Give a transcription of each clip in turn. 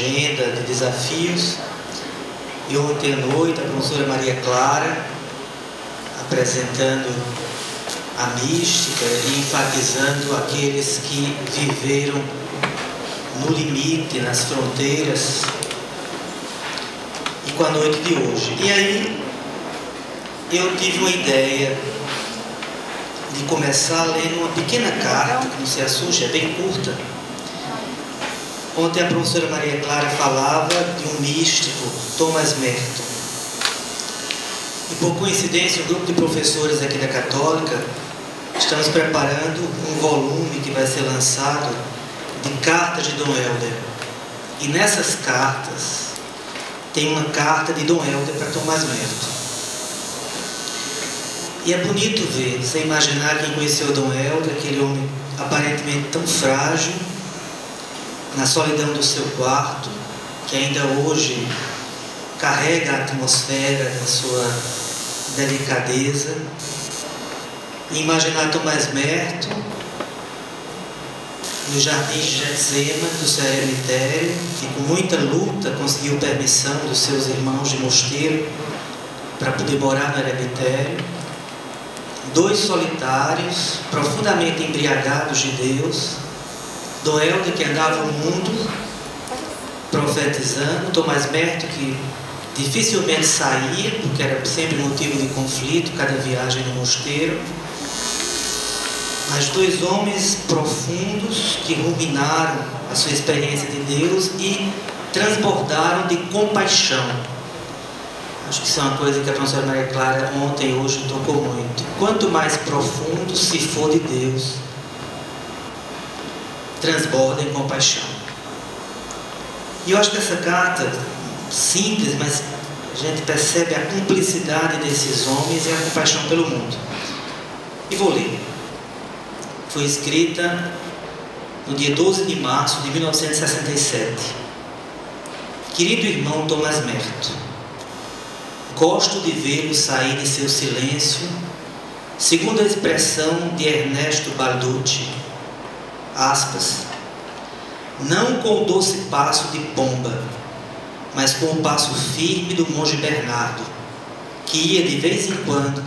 agenda de desafios. E ontem à noite a professora Maria Clara, apresentando a mística e enfatizando aqueles que viveram no limite, nas fronteiras, e com a noite de hoje. E aí eu tive uma ideia de começar lendo uma pequena carta, que não se assuste, é bem curta. Ontem a professora Maria Clara falava de um místico, Thomas Merton. E por coincidência, o grupo de professores aqui da Católica estamos preparando um volume que vai ser lançado de cartas de Dom Helder. E nessas cartas tem uma carta de Dom Helder para Thomas Merton. E é bonito ver, você imaginar quem conheceu Dom Helder, aquele homem aparentemente tão frágil, na solidão do seu quarto, que ainda hoje carrega a atmosfera da sua delicadeza. E imaginar Thomas Merton no jardim de Getsemane, do seu eremitério, e com muita luta conseguiu permissão dos seus irmãos de mosteiro para poder morar no eremitério. Dois solitários, profundamente embriagados de Deus, Dom Helder, que andava o mundo profetizando, Thomas Merton, que dificilmente saía, porque era sempre motivo de conflito, cada viagem no mosteiro. Mas dois homens profundos que ruminaram a sua experiência de Deus e transbordaram de compaixão. Acho que isso é uma coisa que a professora Maria Clara ontem e hoje tocou muito. Quanto mais profundo se for de Deus, transborda em compaixão. E eu acho que essa carta, simples, mas a gente percebe a cumplicidade desses homens e a compaixão pelo mundo. E vou ler. Foi escrita no dia 12 de março de 1967. Querido irmão Thomas Merton, gosto de vê-lo sair de seu silêncio, segundo a expressão de Ernesto Balducci, aspas, não com o doce passo de pomba, mas com o passo firme do monge Bernardo, que ia de vez em quando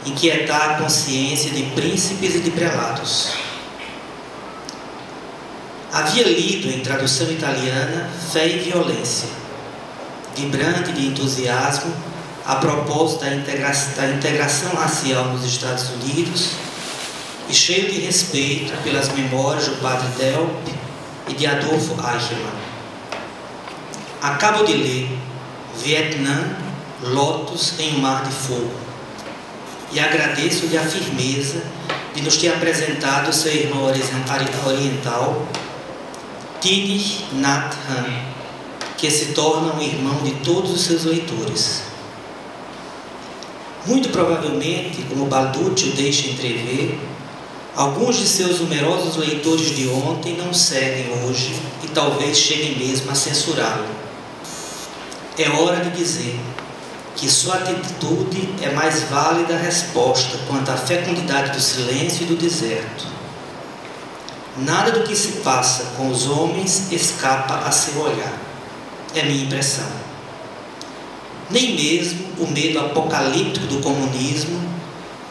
inquietar a consciência de príncipes e de prelados. Havia lido em tradução italiana Fé e Violência, vibrante de entusiasmo a propósito da integração racial nos Estados Unidos e cheio de respeito pelas memórias do padre Delp e de Adolfo Eichmann. Acabo de ler Vietnã, Lotus em um Mar de Fogo, e agradeço-lhe a firmeza de nos ter apresentado seu irmão oriental, Thich Nhat Hanh, que se torna um irmão de todos os seus leitores. Muito provavelmente, como Balducci o deixa entrever, alguns de seus numerosos leitores de ontem não seguem hoje e talvez cheguem mesmo a censurá-lo. É hora de dizer que sua atitude é mais válida resposta quanto à fecundidade do silêncio e do deserto. Nada do que se passa com os homens escapa a seu olhar. É minha impressão. Nem mesmo o medo apocalíptico do comunismo,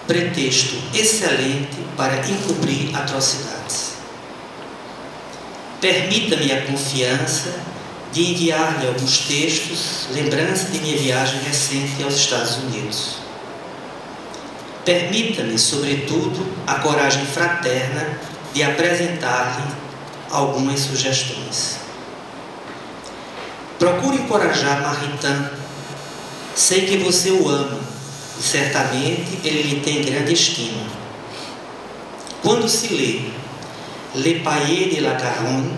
pretexto excelente para encobrir atrocidades. Permita-me a confiança de enviar-lhe alguns textos, lembrança de minha viagem recente aos Estados Unidos. Permita-me, sobretudo, a coragem fraterna de apresentar-lhe algumas sugestões. Procure encorajar Maritain. Sei que você o ama e certamente ele lhe tem grande estima. Quando se lê Le Paillet de la Garonne,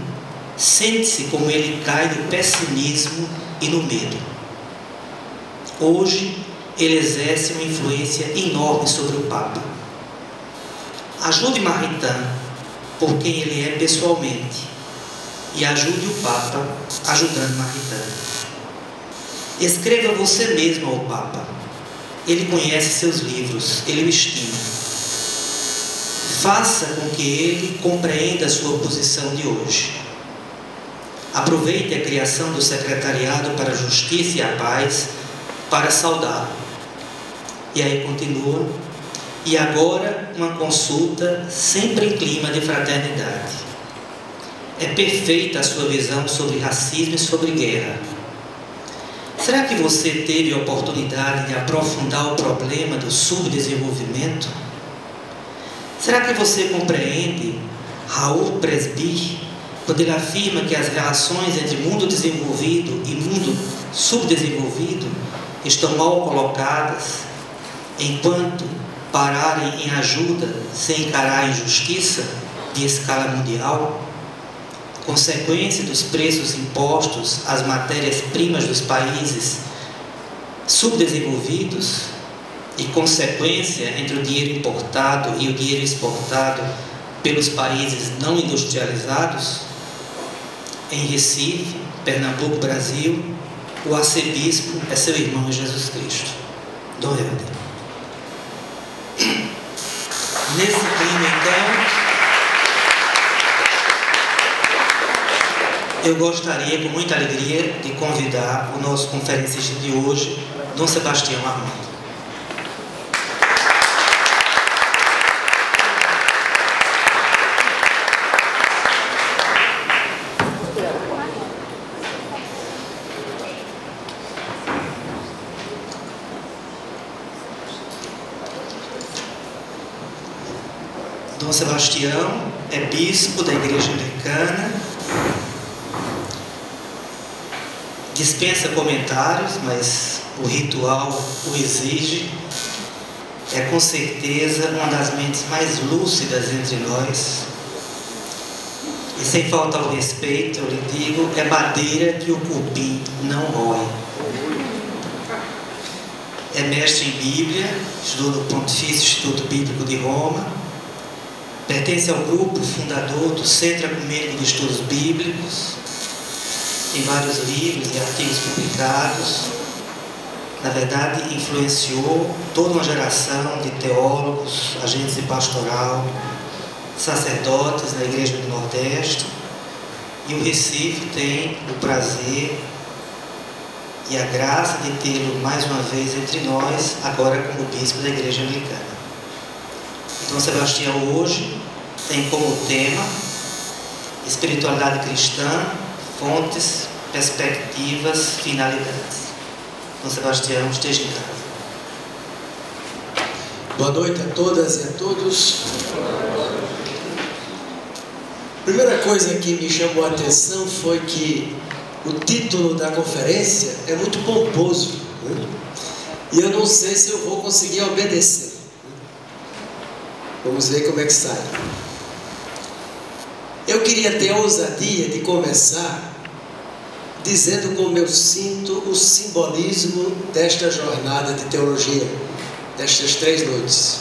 sente-se como ele cai no pessimismo e no medo. Hoje, ele exerce uma influência enorme sobre o Papa. Ajude Maritain por quem ele é pessoalmente e ajude o Papa ajudando Maritain. Escreva você mesmo ao Papa. Ele conhece seus livros, ele o estima. Faça com que ele compreenda a sua posição de hoje. Aproveite a criação do Secretariado para a Justiça e a Paz para saudá-lo. E aí continua: e agora uma consulta sempre em clima de fraternidade. É perfeita a sua visão sobre racismo e sobre guerra. Será que você teve a oportunidade de aprofundar o problema do subdesenvolvimento? Será que você compreende Raul Presby quando ele afirma que as relações entre mundo desenvolvido e mundo subdesenvolvido estão mal colocadas, enquanto pararem em ajuda sem encarar a injustiça de escala mundial? Consequência dos preços impostos às matérias-primas dos países subdesenvolvidos e consequência entre o dinheiro importado e o dinheiro exportado pelos países não industrializados? Em Recife, Pernambuco, Brasil, o arcebispo é seu irmão Jesus Cristo, Dom Helder. Nesse clima, então, eu gostaria, com muita alegria, de convidar o nosso conferencista de hoje, Dom Sebastião Armando. Dom Sebastião é bispo da Igreja Anglicana. Dispensa comentários, mas o ritual o exige. É com certeza uma das mentes mais lúcidas entre nós. E sem faltar o respeito, eu lhe digo, é madeira que o cupim não rói. É mestre em Bíblia, estudou no Pontifício Instituto Bíblico de Roma. Pertence ao grupo fundador do Centro Ecumênico de Estudos Bíblicos. Tem vários livros e artigos publicados. Na verdade, influenciou toda uma geração de teólogos, agentes de pastoral, sacerdotes na Igreja do Nordeste. E o Recife tem o prazer e a graça de tê-lo mais uma vez entre nós, agora como bispo da Igreja Anglicana. Dom Sebastião hoje tem como tema espiritualidade cristã, fontes, perspectivas, finalidades. Dom Sebastião, esteja em casa. Boa noite a todas e a todos. A primeira coisa que me chamou a atenção foi que o título da conferência é muito pomposo, né? E eu não sei se eu vou conseguir obedecer. Vamos ver como é que sai. Eu queria ter a ousadia de começar dizendo como eu sinto o simbolismo desta jornada de teologia, destas 3 noites.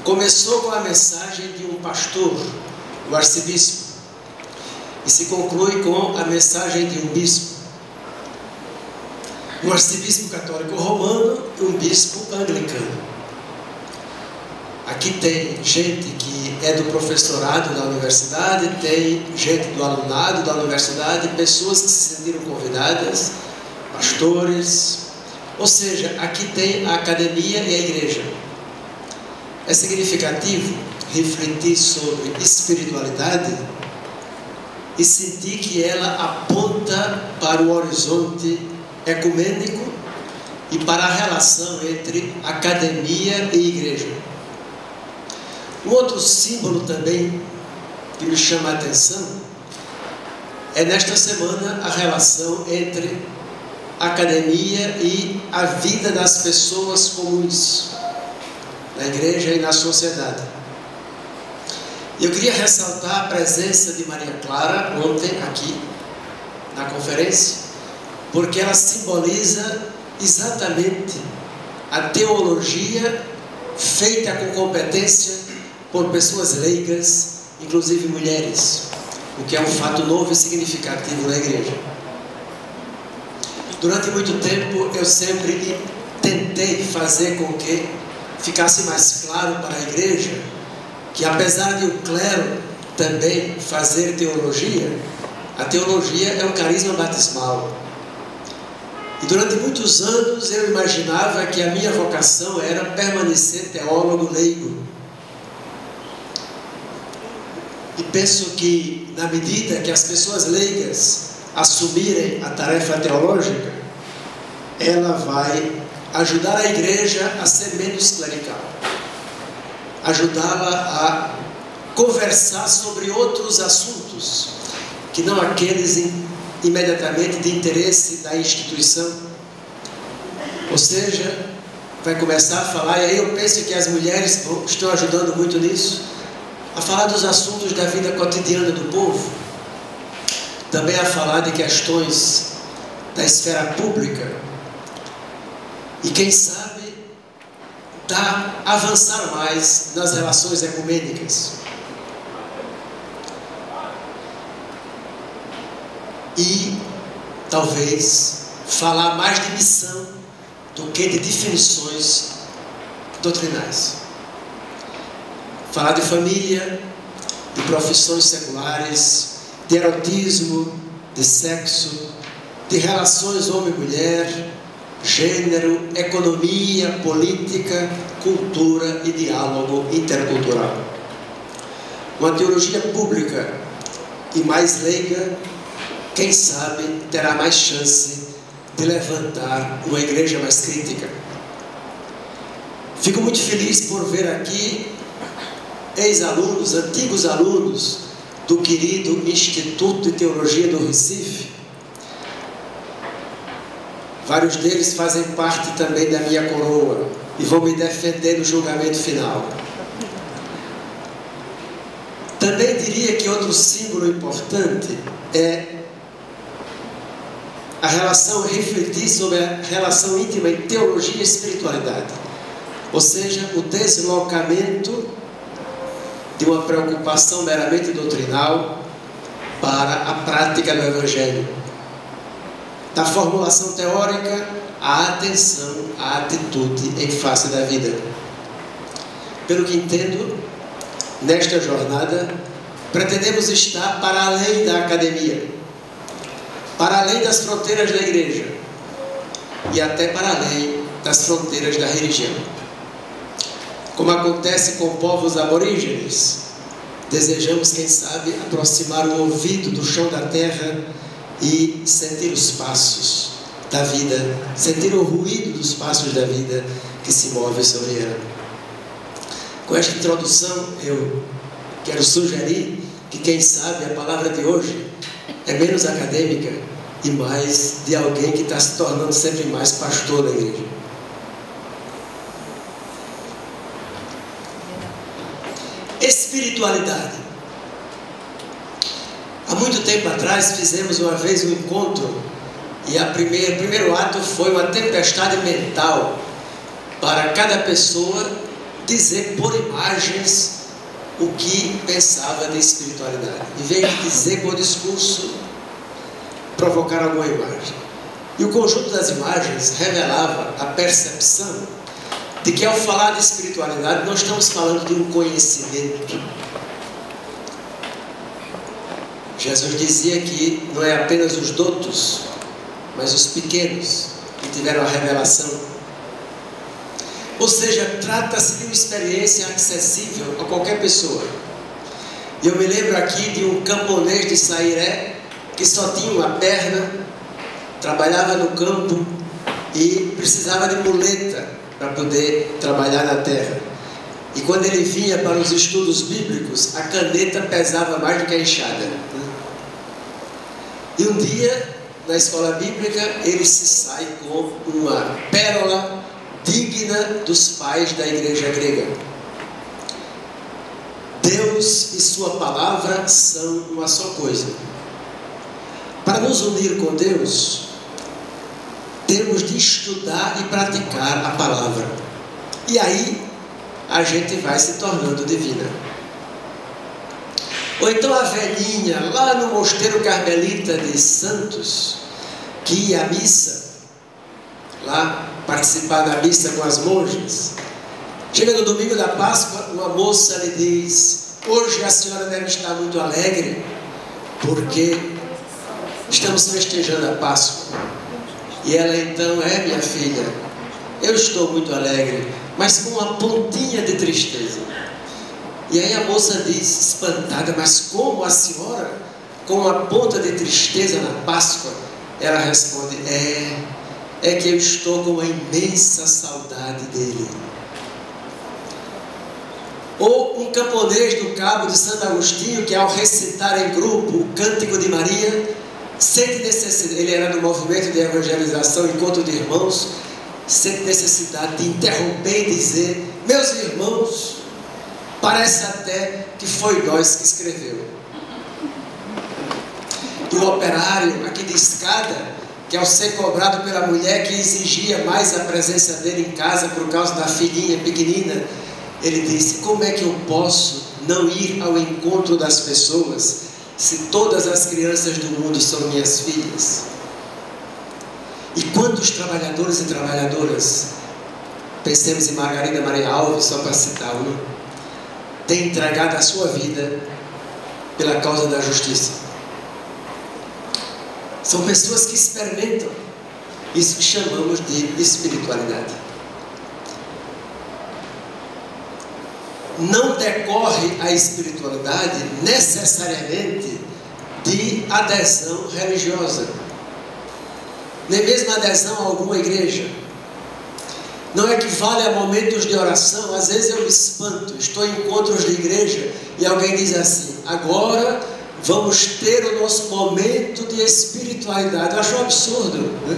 Começou com a mensagem de um pastor, o arcebispo, e se conclui com a mensagem de um bispo. Um arcebispo católico romano e um bispo anglicano. Aqui tem gente que é do professorado da universidade, tem gente do alunado da universidade, pessoas que se sentiram convidadas, pastores, ou seja, aqui tem a academia e a igreja. É significativo refletir sobre espiritualidade e sentir que ela aponta para o horizonte ecumênico e para a relação entre academia e igreja. Um outro símbolo também que me chama a atenção é nesta semana a relação entre a academia e a vida das pessoas comuns na igreja e na sociedade. Eu queria ressaltar a presença de Maria Clara ontem aqui na conferência, porque ela simboliza exatamente a teologia feita com competência por pessoas leigas, inclusive mulheres, o que é um fato novo e significativo na igreja. Durante muito tempo eu sempre tentei fazer com que ficasse mais claro para a igreja que, apesar de o clero também fazer teologia, a teologia é um carisma batismal. E durante muitos anos eu imaginava que a minha vocação era permanecer teólogo leigo. E penso que, na medida que as pessoas leigas assumirem a tarefa teológica, ela vai ajudar a igreja a ser menos clerical, ajudá-la a conversar sobre outros assuntos, que não aqueles imediatamente de interesse da instituição. Ou seja, vai começar a falar, e aí eu penso que as mulheres estão ajudando muito nisso, a falar dos assuntos da vida cotidiana do povo, também a falar de questões da esfera pública, e quem sabe avançar mais nas relações ecumênicas. E talvez falar mais de missão do que de definições doutrinais. Falar de família, de profissões seculares, de erotismo, de sexo, de relações homem-mulher, gênero, economia, política, cultura e diálogo intercultural. Uma teologia pública e mais leiga, quem sabe, terá mais chance de levantar uma igreja mais crítica. Fico muito feliz por ver aqui ex-alunos, antigos alunos do querido Instituto de Teologia do Recife. Vários deles fazem parte também da minha coroa e vão me defender no julgamento final. Também diria que outro símbolo importante é a relação, refletir sobre a relação íntima em teologia e espiritualidade. Ou seja, o deslocamento de uma preocupação meramente doutrinal para a prática do Evangelho. Da formulação teórica, à atenção, à atitude em face da vida. Pelo que entendo, nesta jornada, pretendemos estar para além da academia, para além das fronteiras da igreja e até para além das fronteiras da religião. Como acontece com povos aborígenes, desejamos, quem sabe, aproximar o ouvido do chão da terra e sentir os passos da vida, sentir o ruído dos passos da vida que se move sobre ela. Com esta introdução, eu quero sugerir que, quem sabe, a palavra de hoje é menos acadêmica e mais de alguém que está se tornando sempre mais pastor da igreja. Espiritualidade. Há muito tempo atrás fizemos uma vez um encontro e o primeiro ato foi uma tempestade mental para cada pessoa dizer por imagens o que pensava de espiritualidade. Em vez de dizer por discurso, provocar alguma imagem. E o conjunto das imagens revelava a percepção de que, ao falar de espiritualidade, nós estamos falando de um conhecimento. Jesus dizia que não é apenas os doutos, mas os pequenos que tiveram a revelação. Ou seja, trata-se de uma experiência acessível a qualquer pessoa. E eu me lembro aqui de um camponês de Sairé, que só tinha uma perna, trabalhava no campo e precisava de muleta para poder trabalhar na terra. E quando ele vinha para os estudos bíblicos, a caneta pesava mais do que a enxada. E um dia, na escola bíblica, ele se sai com uma pérola digna dos pais da igreja grega. Deus e sua palavra são uma só coisa. Para nos unir com Deus, temos de estudar e praticar a palavra. E aí, a gente vai se tornando divina. Ou então a velhinha, lá no mosteiro carmelita de Santos, que ia à missa, lá participar da missa com as monjas, chega no domingo da Páscoa, uma moça lhe diz: hoje a senhora deve estar muito alegre, porque estamos festejando a Páscoa. E ela então, minha filha, eu estou muito alegre, mas com uma pontinha de tristeza. E aí a moça diz, espantada, mas como a senhora, com uma ponta de tristeza na Páscoa? Ela responde, é que eu estou com uma imensa saudade dele. Ou um camponês do Cabo de Santo Agostinho, que ao recitar em grupo o Cântico de Maria, sente necessidade, ele era no movimento de evangelização, encontro de irmãos, sente necessidade de interromper e dizer, meus irmãos, parece até que foi nós que escreveu. E o operário aqui de escada, que ao ser cobrado pela mulher que exigia mais a presença dele em casa por causa da filhinha pequenina, ele disse, como é que eu posso não ir ao encontro das pessoas se todas as crianças do mundo são minhas filhas? E quantos trabalhadores e trabalhadoras, pensemos em Margarida Maria Alves, só para citar uma, tem entregado a sua vida pela causa da justiça? São pessoas que experimentam isso que chamamos de espiritualidade. Não decorre a espiritualidade necessariamente de adesão religiosa, nem mesmo adesão a alguma igreja. Não equivale a momentos de oração. Às vezes eu me espanto, estou em encontros de igreja e alguém diz assim, agora vamos ter o nosso momento de espiritualidade. Eu acho um absurdo, né?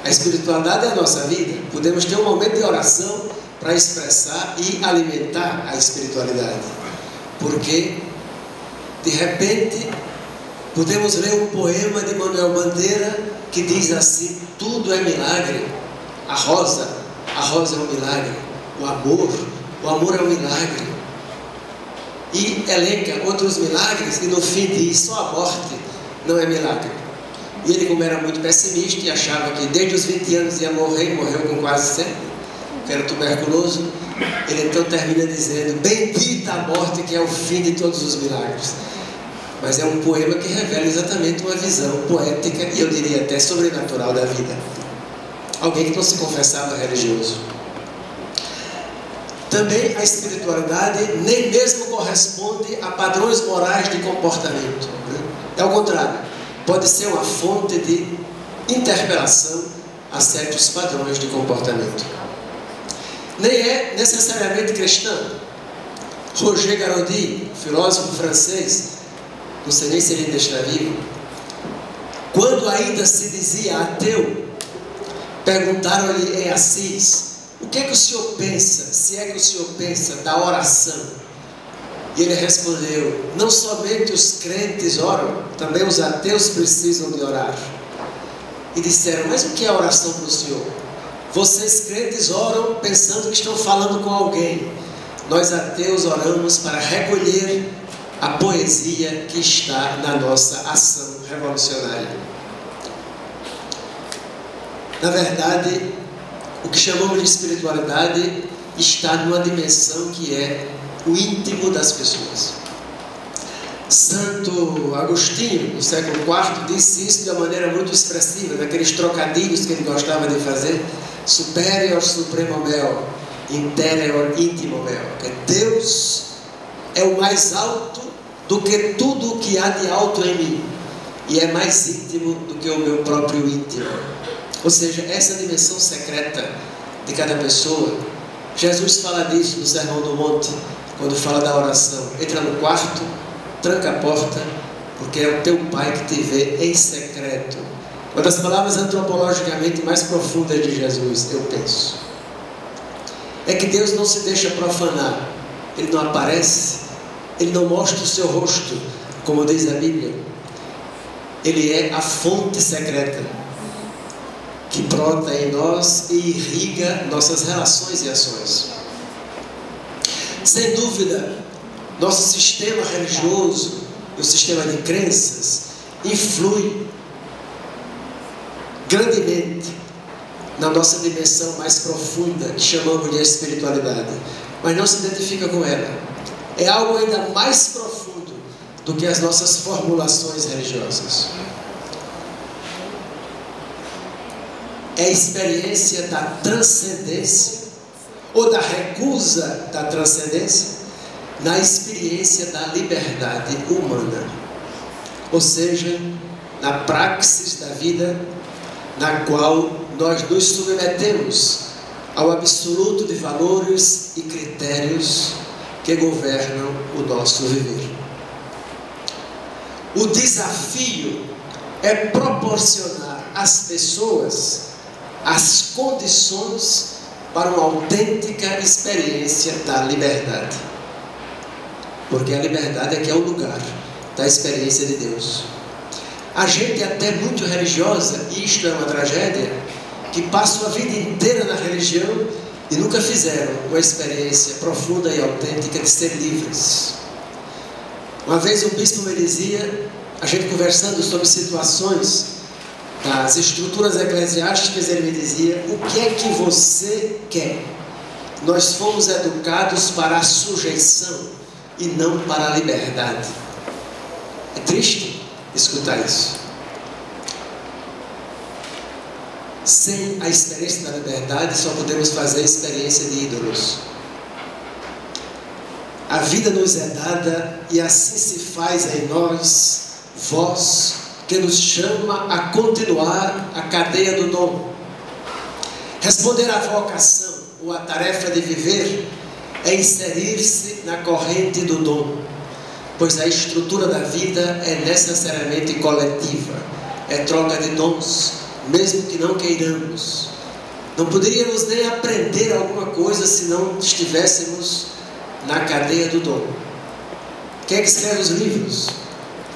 A espiritualidade é a nossa vida. Podemos ter um momento de oração para expressar e alimentar a espiritualidade, porque de repente podemos ler um poema de Manuel Bandeira que diz assim, tudo é milagre, a rosa é um milagre, o amor é um milagre, e elenca outros milagres e no fim diz, só a morte não é milagre. E ele, como era muito pessimista e achava que desde os 20 anos ia morrer, morreu com quase 100, que era tuberculoso, ele então termina dizendo, bendita a morte que é o fim de todos os milagres. Mas é um poema que revela exatamente uma visão poética e eu diria até sobrenatural da vida. Alguém que não se confessava religioso. Também a espiritualidade nem mesmo corresponde a padrões morais de comportamento, né? É o contrário, pode ser uma fonte de interpelação a certos padrões de comportamento. Nem é necessariamente cristã. Roger Garaudy, filósofo francês, não sei nem se ele ainda está vivo, quando ainda se dizia ateu, perguntaram-lhe em Assis, o que é que o senhor pensa, se é que o senhor pensa da oração? E ele respondeu, não somente os crentes oram, também os ateus precisam de orar. E disseram, mas o que é oração para o senhor? Vocês crentes oram pensando que estão falando com alguém. Nós ateus oramos para recolher a poesia que está na nossa ação revolucionária. Na verdade, o que chamamos de espiritualidade está numa dimensão que é o íntimo das pessoas. Santo Agostinho, no século IV, disse isso de uma maneira muito expressiva, daqueles trocadilhos que ele gostava de fazer, superior supremo meo, interior íntimo meo, que Deus é o mais alto do que tudo o que há de alto em mim, e é mais íntimo do que o meu próprio íntimo. Ou seja, essa dimensão secreta de cada pessoa, Jesus fala disso no Sermão do Monte, quando fala da oração. Entra no quarto, tranca a porta, porque é o teu Pai que te vê em secreto. Uma das palavras antropologicamente mais profundas de Jesus, eu penso, é que Deus não se deixa profanar. Ele não aparece, Ele não mostra o seu rosto, como diz a Bíblia. Ele é a fonte secreta que brota em nós e irriga nossas relações e ações. Sem dúvida, nosso sistema religioso, o sistema de crenças, influi grandemente na nossa dimensão mais profunda, que chamamos de espiritualidade, mas não se identifica com ela. é algo ainda mais profundo do que as nossas formulações religiosas. É a experiência da transcendência ou da recusa da transcendência na experiência da liberdade humana. Ou seja, na praxis da vida na qual nós nos submetemos ao absoluto de valores e critérios que governam o nosso viver. O desafio é proporcionar às pessoas as condições para uma autêntica experiência da liberdade. Porque a liberdade é que é o lugar da experiência de Deus. A gente até muito religiosa, e isto é uma tragédia, que passam a vida inteira na religião e nunca fizeram uma experiência profunda e autêntica de ser livres. Uma vez um bispo me dizia, a gente conversando sobre situações das estruturas eclesiásticas, ele me dizia: o que é que você quer? Nós fomos educados para a sujeição e não para a liberdade. É triste escutar isso. Sem a experiência da liberdade, só podemos fazer a experiência de ídolos. A vida nos é dada e assim se faz em nós voz que nos chama a continuar a cadeia do dom. Responder à vocação ou à tarefa de viver é inserir-se na corrente do dom, pois a estrutura da vida é necessariamente coletiva, é troca de dons, mesmo que não queiramos. Não poderíamos nem aprender alguma coisa se não estivéssemos na cadeia do dom. Quem é que escreve os livros?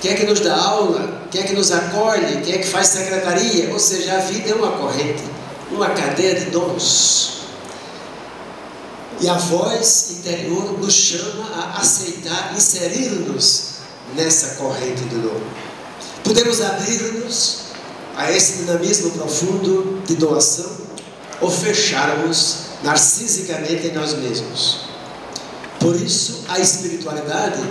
Quem é que nos dá aula? Quem é que nos acolhe? Quem é que faz secretaria? Ou seja, a vida é uma corrente, uma cadeia de dons. E a voz interior nos chama a aceitar, inserir-nos nessa corrente do dom. Podemos abrir-nos a esse dinamismo profundo de doação ou fecharmos narcisicamente em nós mesmos. Por isso, a espiritualidade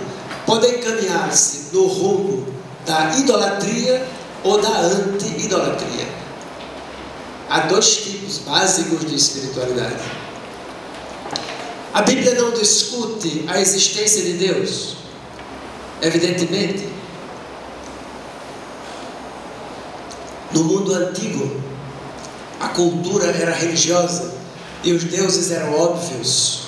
pode encaminhar-se no rumo da idolatria ou da anti-idolatria. Há dois tipos básicos de espiritualidade. A Bíblia não discute a existência de Deus, evidentemente. No mundo antigo, a cultura era religiosa e os deuses eram óbvios,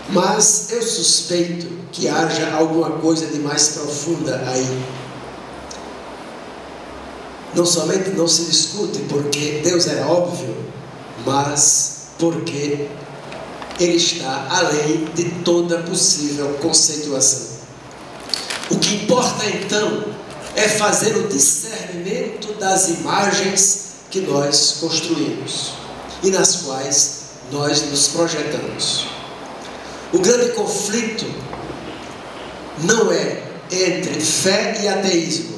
mas eu suspeito que haja alguma coisa de mais profunda aí. Não somente não se discute porque Deus era óbvio, mas porque Ele está além de toda possível conceituação. O que importa então é fazer o discernimento das imagens que nós construímos e nas quais nós nos projetamos. O grande conflito não é entre fé e ateísmo,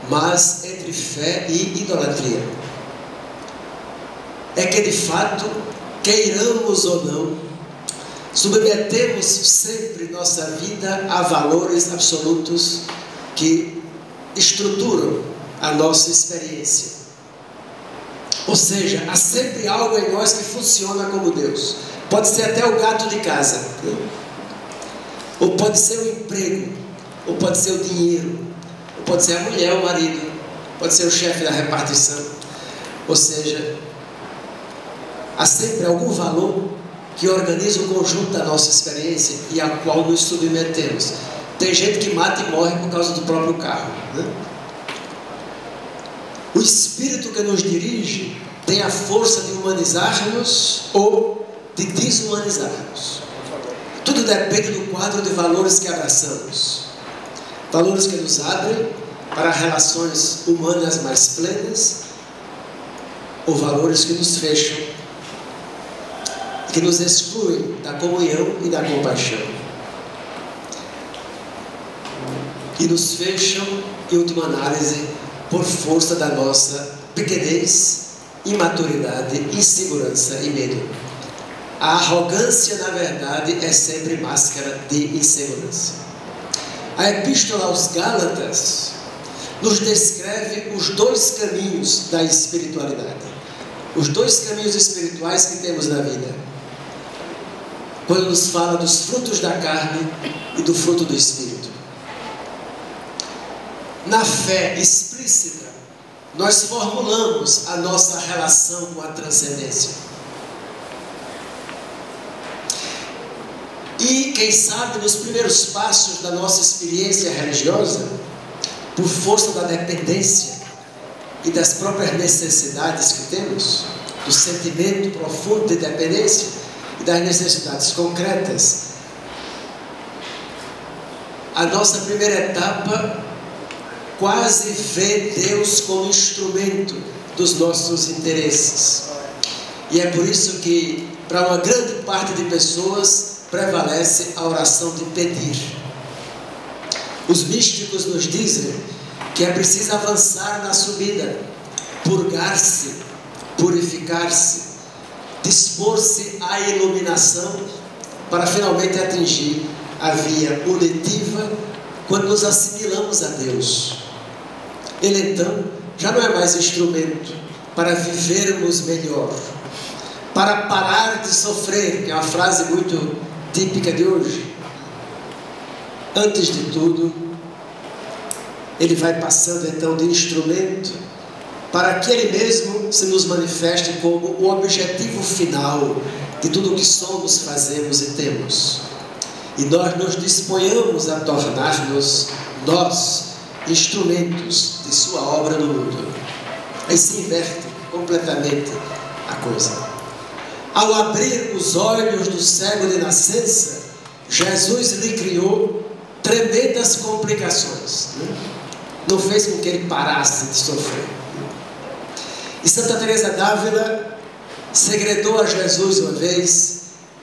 mas entre fé e idolatria. É que de fato, queiramos ou não, submetemos sempre nossa vida a valores absolutos que estruturam a nossa experiência. Ou seja, há sempre algo em nós que funciona como Deus. Pode ser até o gato de casa, ou pode ser o emprego, ou pode ser o dinheiro, ou pode ser a mulher, o marido, pode ser o chefe da repartição. Ou seja, há sempre algum valor que organiza o conjunto da nossa experiência e a qual nos submetemos. Tem gente que mata e morre por causa do próprio carro, né? O Espírito que nos dirige tem a força de humanizar-nos ou de desumanizar-nos. Tudo depende do quadro de valores que abraçamos. Valores que nos abrem para relações humanas mais plenas, ou valores que nos fecham, que nos excluem da comunhão e da compaixão. E nos fecham, em última análise, por força da nossa pequenez, imaturidade, insegurança e medo. A arrogância, na verdade, é sempre máscara de insegurança. A Epístola aos Gálatas nos descreve os dois caminhos da espiritualidade. Os dois caminhos espirituais que temos na vida. Quando nos fala dos frutos da carne e do fruto do Espírito. Na fé explícita, nós formulamos a nossa relação com a transcendência. E, quem sabe, nos primeiros passos da nossa experiência religiosa, por força da dependência e das próprias necessidades que temos, do sentimento profundo de dependência e das necessidades concretas, a nossa primeira etapa quase vê Deus como instrumento dos nossos interesses. E é por isso que, para uma grande parte de pessoas, prevalece a oração de pedir. Os místicos nos dizem que é preciso avançar na subida, purgar-se, purificar-se, dispor-se à iluminação para finalmente atingir a via unitiva quando nos assimilamos a Deus. Ele então já não é mais instrumento para vivermos melhor, para parar de sofrer, que é uma frase muito típica de hoje. Antes de tudo, ele vai passando então de instrumento para que ele mesmo se nos manifeste como o objetivo final de tudo o que somos, fazemos e temos. E nós nos disponhamos a tornar-nos nós instrumentos de sua obra no mundo. Aí se inverte completamente a coisa. Ao abrir os olhos do cego de nascença, Jesus lhe criou tremendas complicações, né? Não fez com que ele parasse de sofrer. E Santa Teresa d'Ávila segredou a Jesus uma vez: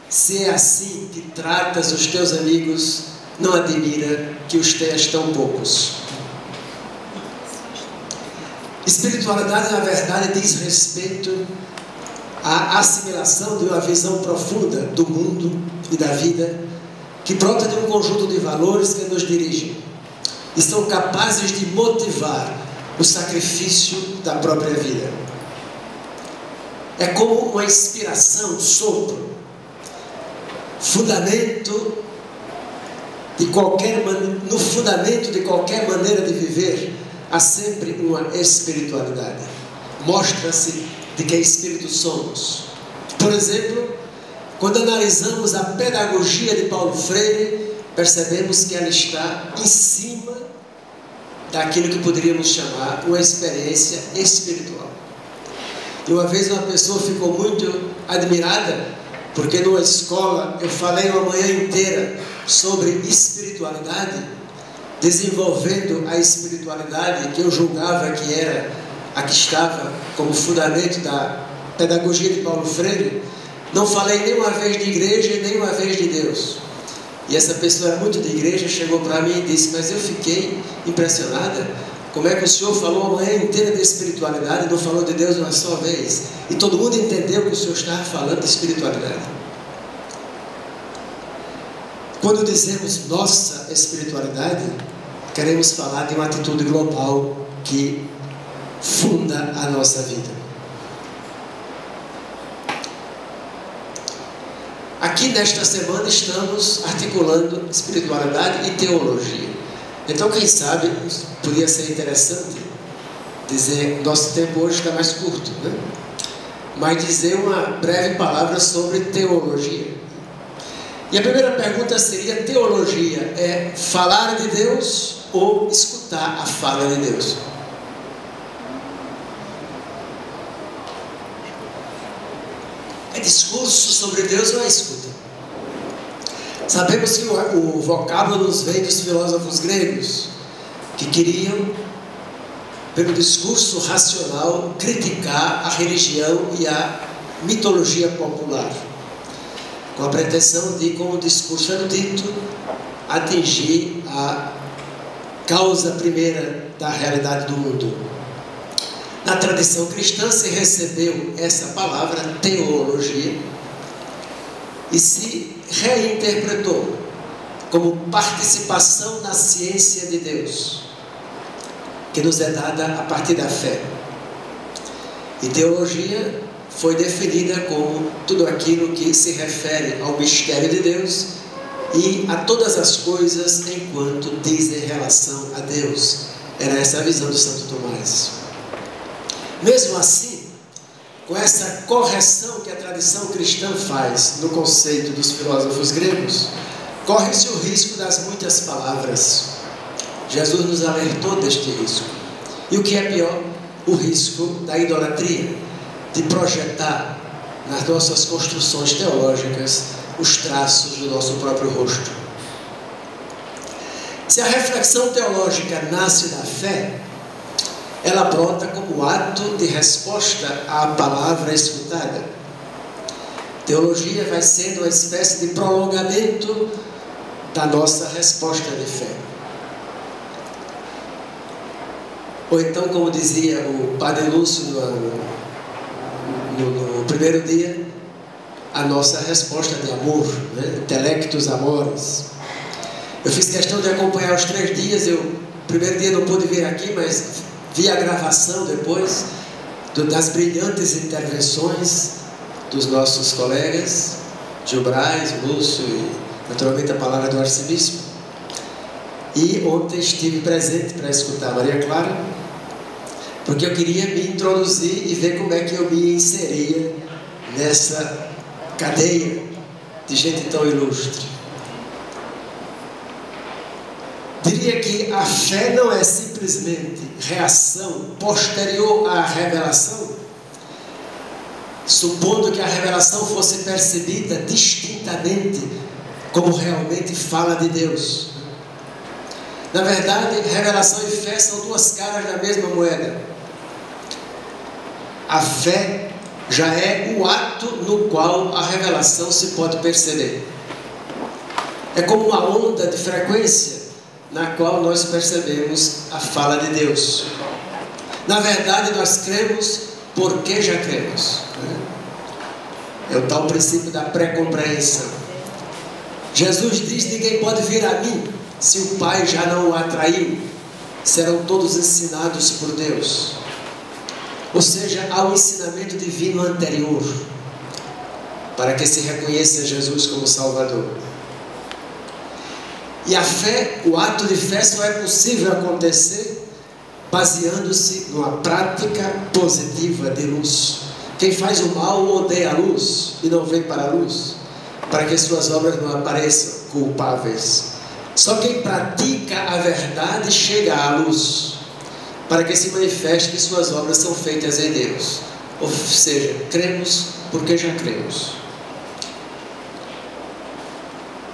se é assim que tratas os teus amigos, não admira que os tenhas tão poucos. Espiritualidade, na verdade, diz respeito à assimilação de uma visão profunda do mundo e da vida, que brota de um conjunto de valores que nos dirigem e são capazes de motivar o sacrifício da própria vida. É como uma inspiração, um sopro, fundamento de qualquer no fundamento de qualquer maneira de viver há sempre uma espiritualidade. Mostra-se de que espírito somos. Por exemplo, quando analisamos a pedagogia de Paulo Freire, percebemos que ela está em cima daquilo que poderíamos chamar uma experiência espiritual. E uma vez uma pessoa ficou muito admirada, porque numa escola eu falei uma manhã inteira sobre espiritualidade, desenvolvendo a espiritualidade que eu julgava que era a que estava como fundamento da pedagogia de Paulo Freire. Não falei nem uma vez de igreja e nem uma vez de Deus. E essa pessoa era muito de igreja, chegou para mim e disse: mas eu fiquei impressionada, como é que o senhor falou a manhã inteira de espiritualidade e não falou de Deus uma só vez? E todo mundo entendeu que o senhor estava falando de espiritualidade. Quando dizemos nossa espiritualidade, queremos falar de uma atitude global que funda a nossa vida. Aqui nesta semana estamos articulando espiritualidade e teologia. Então, quem sabe, podia ser interessante dizer, nosso tempo hoje está mais curto, né? Mas dizer uma breve palavra sobre teologia. E a primeira pergunta seria: teologia é falar de Deus ou escutar a fala de Deus? É discurso sobre Deus ou é escuta? Sabemos que o vocábulo nos vem dos filósofos gregos, que queriam, pelo discurso racional, criticar a religião e a mitologia popular, com a pretensão de, com o discurso erudito, atingir a causa primeira da realidade do mundo. Na tradição cristã se recebeu essa palavra teologia e se reinterpretou como participação na ciência de Deus, que nos é dada a partir da fé. E teologia foi definida como tudo aquilo que se refere ao mistério de Deus e a todas as coisas enquanto dizem relação a Deus. Era essa a visão de Santo Tomás. Mesmo assim, com essa correção que a tradição cristã faz no conceito dos filósofos gregos, corre-se o risco das muitas palavras. Jesus nos alertou deste risco. E o que é pior, o risco da idolatria, de projetar nas nossas construções teológicas os traços do nosso próprio rosto. Se a reflexão teológica nasce da fé, ela brota como ato de resposta à palavra escutada. Teologia vai sendo uma espécie de prolongamento da nossa resposta de fé. Ou então, como dizia o Padre Lúcio no primeiro dia, a nossa resposta de amor, né? Intelectus amores. Eu fiz questão de acompanhar os 3 dias. O primeiro dia não pude vir aqui, mas vi a gravação depois das brilhantes intervenções dos nossos colegas, Gil Braz, Lúcio e naturalmente a palavra do arcebispo. E ontem estive presente para escutar Maria Clara, porque eu queria me introduzir e ver como é que eu me inseria nessa cadeia de gente tão ilustre. Diria que a fé não é simplesmente reação posterior à revelação, supondo que a revelação fosse percebida distintamente como realmente fala de Deus. Na verdade, revelação e fé são 2 caras da mesma moeda. A fé já é o ato no qual a revelação se pode perceber. É como uma onda de frequência na qual nós percebemos a fala de Deus. Na verdade, nós cremos porque já cremos. É o tal princípio da pré-compreensão. Jesus diz: ninguém pode vir a mim se o Pai já não o atraiu. Serão todos ensinados por Deus. Ou seja, há um ensinamento divino anterior para que se reconheça Jesus como Salvador. E a fé, o ato de fé só é possível acontecer baseando-se numa prática positiva de luz. Quem faz o mal odeia a luz e não vem para a luz, para que suas obras não apareçam culpáveis. Só quem pratica a verdade chega à luz, para que se manifeste que suas obras são feitas em Deus. Ou seja, cremos porque já cremos.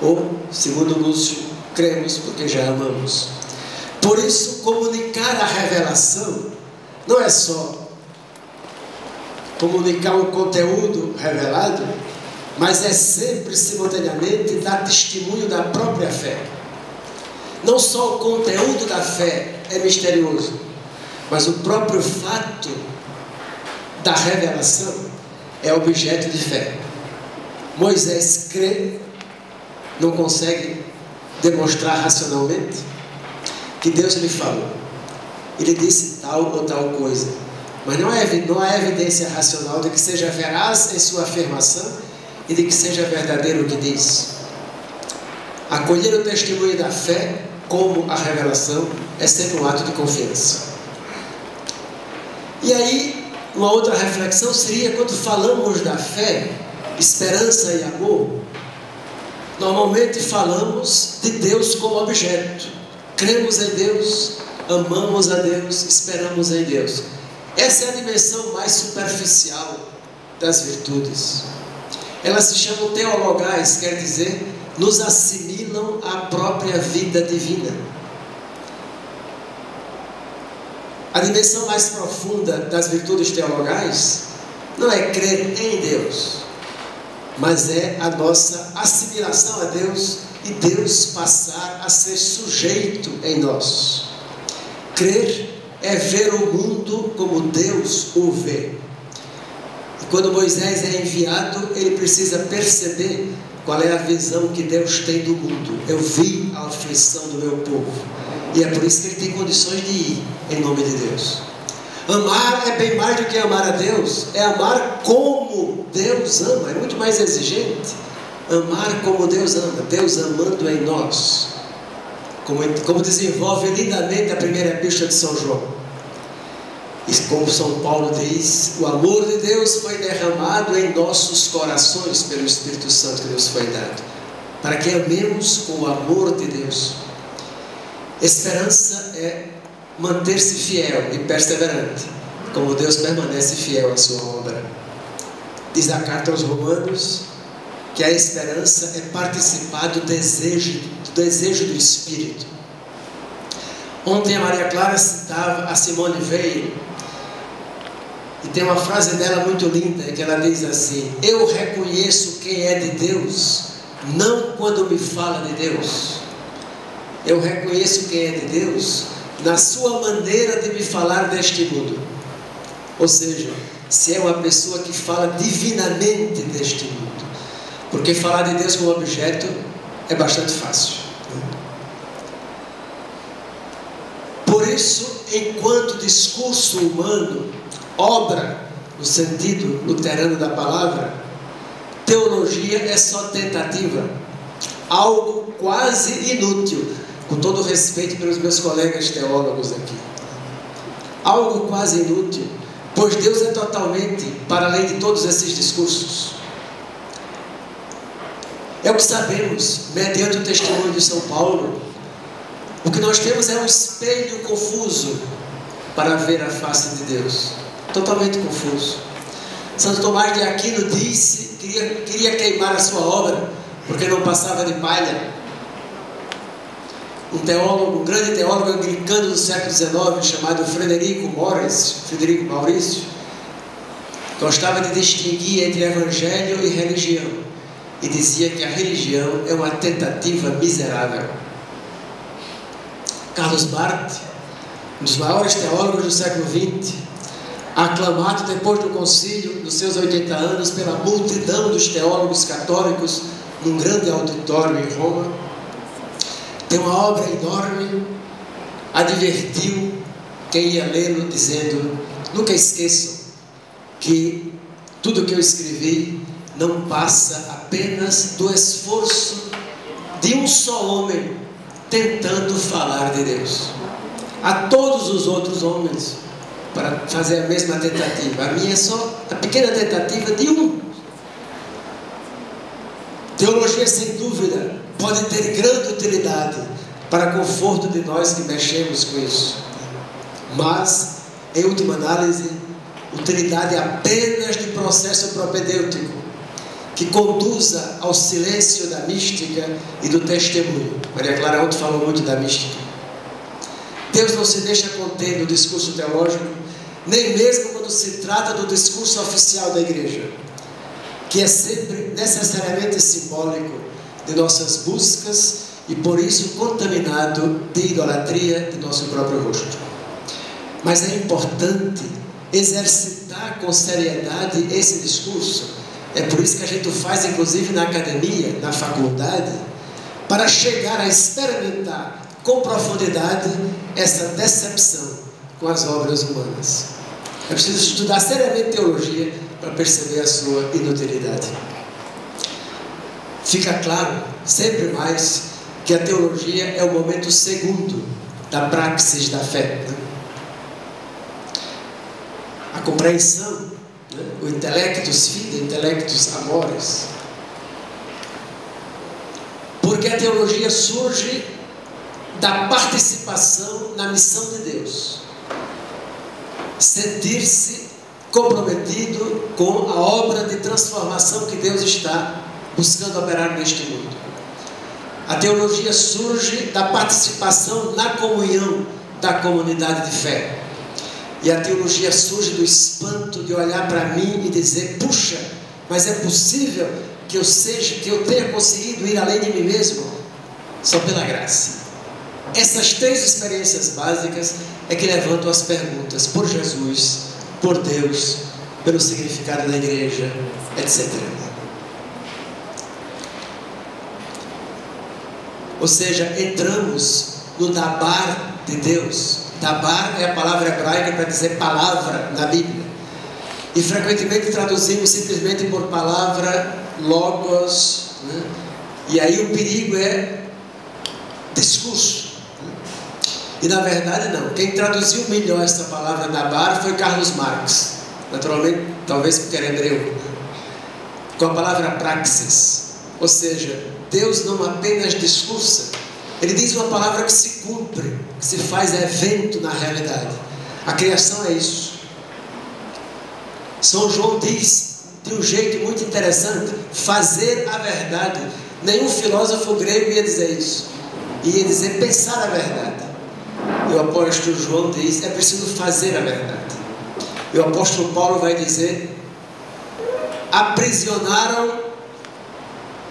Ou, segundo Lúcio, cremos porque já amamos. Por isso, comunicar a revelação não é só comunicar o conteúdo revelado, mas é sempre, simultaneamente, dar testemunho da própria fé. Não só o conteúdo da fé é misterioso, mas o próprio fato da revelação é objeto de fé. Moisés crê, não consegue demonstrar racionalmente que Deus lhe falou. Ele disse tal ou tal coisa, mas não há evidência racional de que seja veraz em sua afirmação e de que seja verdadeiro o que diz. Acolher o testemunho da fé como a revelação é sempre um ato de confiança. E aí, uma outra reflexão seria: quando falamos da fé, esperança e amor, normalmente falamos de Deus como objeto. Cremos em Deus, amamos a Deus, esperamos em Deus. Essa é a dimensão mais superficial das virtudes. Elas se chamam teologais, quer dizer, nos assimilam à própria vida divina. A dimensão mais profunda das virtudes teologais não é crer em Deus, mas é a nossa assimilação a Deus e Deus passar a ser sujeito em nós. Crer é ver o mundo como Deus o vê. E quando Moisés é enviado, ele precisa perceber qual é a visão que Deus tem do mundo. Eu vi a aflição do meu povo, e é por isso que ele tem condições de ir, em nome de Deus. Amar é bem mais do que amar a Deus, é amar como Deus ama, é muito mais exigente. Amar como Deus ama, Deus amando em nós, como desenvolve lindamente a primeira epístola de São João. E como São Paulo diz, o amor de Deus foi derramado em nossos corações pelo Espírito Santo que nos foi dado, para que amemos com o amor de Deus. Esperança é manter-se fiel e perseverante, como Deus permanece fiel à sua obra. Diz a carta aos Romanos que a esperança é participar do desejo do Espírito. Ontem a Maria Clara citava a Simone Weil, e tem uma frase dela muito linda, que ela diz assim: eu reconheço quem é de Deus, não quando me fala de Deus. Eu reconheço quem é de Deus na sua maneira de me falar deste mundo. Ou seja, se é uma pessoa que fala divinamente deste mundo. Porque falar de Deus como objeto é bastante fácil. Por isso, enquanto discurso humano, obra, no sentido luterano da palavra, teologia é só tentativa, algo quase inútil, com todo respeito pelos meus colegas teólogos aqui. Algo quase inútil, pois Deus é totalmente para além de todos esses discursos. É o que sabemos, mediante o testemunho de São Paulo. O que nós temos é um espelho confuso para ver a face de Deus, totalmente confuso. Santo Tomás de Aquino disse que queria queimar a sua obra, porque não passava de palha. Um grande teólogo anglicano do século XIX, chamado Frederico Maurício, gostava de distinguir entre evangelho e religião, e dizia que a religião é uma tentativa miserável. Carlos Barth, um dos maiores teólogos do século XX, aclamado depois do concílio, dos seus 80 anos, pela multidão dos teólogos católicos, num grande auditório em Roma, tem uma obra enorme, advertiu quem ia lê-lo, dizendo: nunca esqueçam que tudo que eu escrevi não passa apenas do esforço de um só homem tentando falar de Deus. Há todos os outros homens para fazer a mesma tentativa. A minha é só a pequena tentativa de um. Teologia, sem dúvida, pode ter grande utilidade para conforto de nós que mexemos com isso. Mas, em última análise, utilidade apenas de processo propedêutico, que conduza ao silêncio da mística e do testemunho. Maria Clara ontem falou muito da mística. Deus não se deixa conter no discurso teológico, nem mesmo quando se trata do discurso oficial da igreja, que é sempre necessariamente simbólico de nossas buscas e por isso contaminado de idolatria de nosso próprio rosto. Mas é importante exercitar com seriedade esse discurso. É por isso que a gente faz, inclusive na academia, na faculdade, para chegar a experimentar com profundidade essa decepção com as obras humanas. É preciso estudar seriamente teologia para perceber a sua inutilidade. Fica claro, sempre mais, que a teologia é o momento segundo da praxis da fé. A compreensão, o intellectus fide, intellectus amores. Porque a teologia surge da participação na missão de Deus. Sentir-se comprometido com a obra de transformação que Deus está buscando operar neste mundo. A teologia surge da participação na comunhão da comunidade de fé. E a teologia surge do espanto de olhar para mim e dizer: puxa, mas é possível que eu tenha conseguido ir além de mim mesmo? Só pela graça. Essas três experiências básicas é que levantam as perguntas por Jesus, por Deus, pelo significado da igreja, etc. Ou seja, entramos no Dabar de Deus. Dabar é a palavra hebraica para dizer palavra na Bíblia. E frequentemente traduzimos simplesmente por palavra logos, né? E aí o perigo é discurso. E na verdade não. Quem traduziu melhor essa palavra Dabar foi Carlos Marx. Naturalmente, talvez porque era hebreu. Com a palavra praxis. Ou seja, Deus não apenas discursa, Ele diz uma palavra que se cumpre, que se faz evento na realidade. A criação é isso. São João diz de um jeito muito interessante, fazer a verdade. Nenhum filósofo grego ia dizer isso. Ia dizer pensar a verdade. E o apóstolo João diz, é preciso fazer a verdade. E o apóstolo Paulo vai dizer, aprisionaram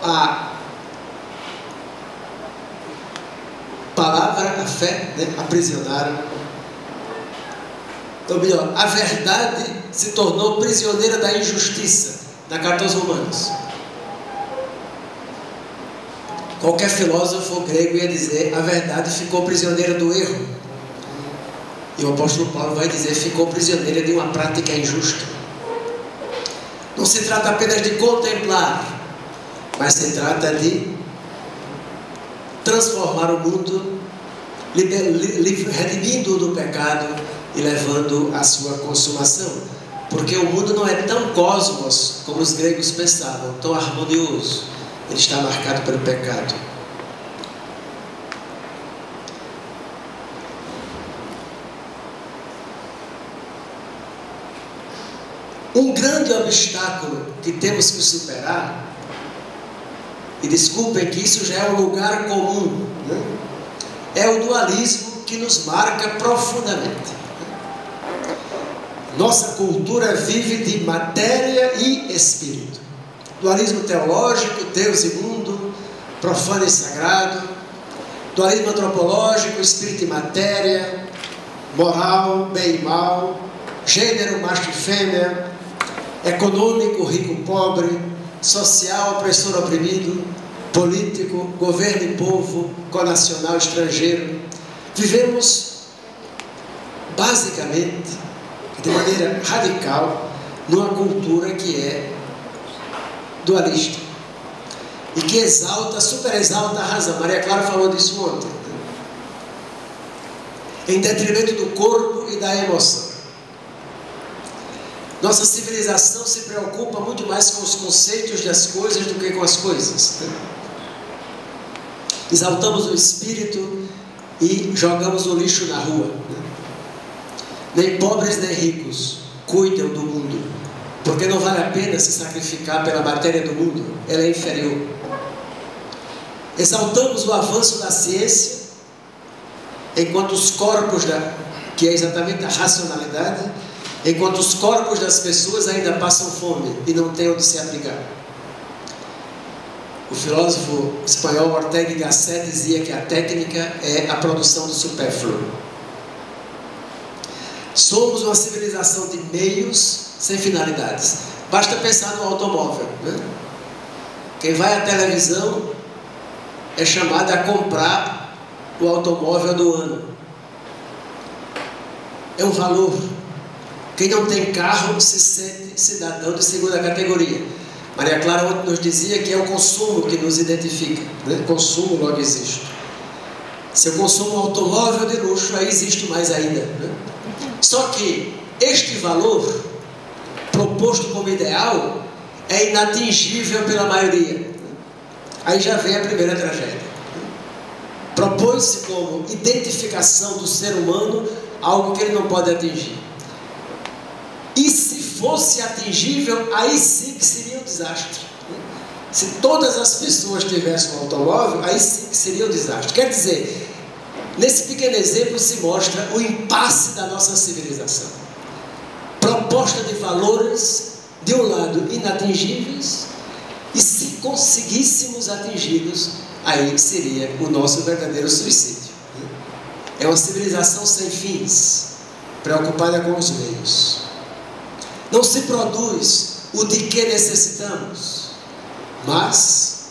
a palavra, a fé, né? Aprisionaram. Então, melhor, a verdade se tornou prisioneira da injustiça, na carta aos Romanos. Qualquer filósofo grego ia dizer, a verdade ficou prisioneira do erro. E o apóstolo Paulo vai dizer, ficou prisioneira de uma prática injusta. Não se trata apenas de contemplar, mas se trata de transformar o mundo, redimindo-o do pecado e levando à sua consumação. Porque o mundo não é tão cosmos como os gregos pensavam, tão harmonioso. Ele está marcado pelo pecado. Um grande obstáculo que temos que superar, e desculpem que isso já é um lugar comum, né? É o dualismo que nos marca profundamente. Nossa cultura vive de matéria e espírito. Dualismo teológico, Deus e mundo, profano e sagrado. Dualismo antropológico, espírito e matéria. Moral, bem e mal. Gênero, macho e fêmea. Econômico, rico, pobre. Social, opressor, oprimido. Político, governo e povo. Conacional, estrangeiro. Vivemos, basicamente, de maneira radical, numa cultura que é dualista e que exalta, super exalta a razão. Maria Clara falou disso ontem, em detrimento do corpo e da emoção. Nossa civilização se preocupa muito mais com os conceitos das coisas do que com as coisas, né? Exaltamos o espírito e jogamos o lixo na rua, né? Nem pobres nem ricos cuidam do mundo, porque não vale a pena se sacrificar pela matéria do mundo, ela é inferior. Exaltamos o avanço da ciência, enquanto os corpos, que é exatamente a racionalidade, enquanto os corpos das pessoas ainda passam fome e não têm onde se abrigar. O filósofo espanhol Ortega y Gasset dizia que a técnica é a produção do supérfluo. Somos uma civilização de meios sem finalidades. Basta pensar no automóvel, né? Quem vai à televisão é chamado a comprar o automóvel do ano. É um valor. Quem não tem carro se sente cidadão de segunda categoria. Maria Clara ontem nos dizia que é o consumo que nos identifica, né? Consumo logo existe. Se eu consumo um automóvel de luxo, aí existe mais ainda, né? Só que este valor proposto como ideal é inatingível pela maioria. Aí já vem a primeira tragédia. Propõe-se como identificação do ser humano algo que ele não pode atingir. E se fosse atingível, aí sim que seria um desastre. Se todas as pessoas tivessem um automóvel, aí sim que seria um desastre. Quer dizer, nesse pequeno exemplo se mostra o impasse da nossa civilização. Proposta de valores, de um lado, inatingíveis, e se conseguíssemos atingi-los, aí seria o nosso verdadeiro suicídio. É uma civilização sem fins, preocupada com os meios. Não se produz o de que necessitamos, mas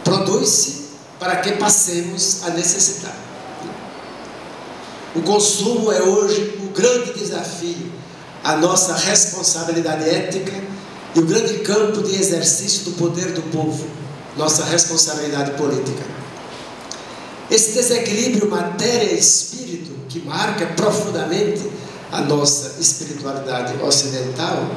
produz-se para que passemos a necessitar. O consumo é hoje o grande desafio, a nossa responsabilidade ética e o grande campo de exercício do poder do povo, nossa responsabilidade política. Esse desequilíbrio matéria e espírito que marca profundamente a nossa espiritualidade ocidental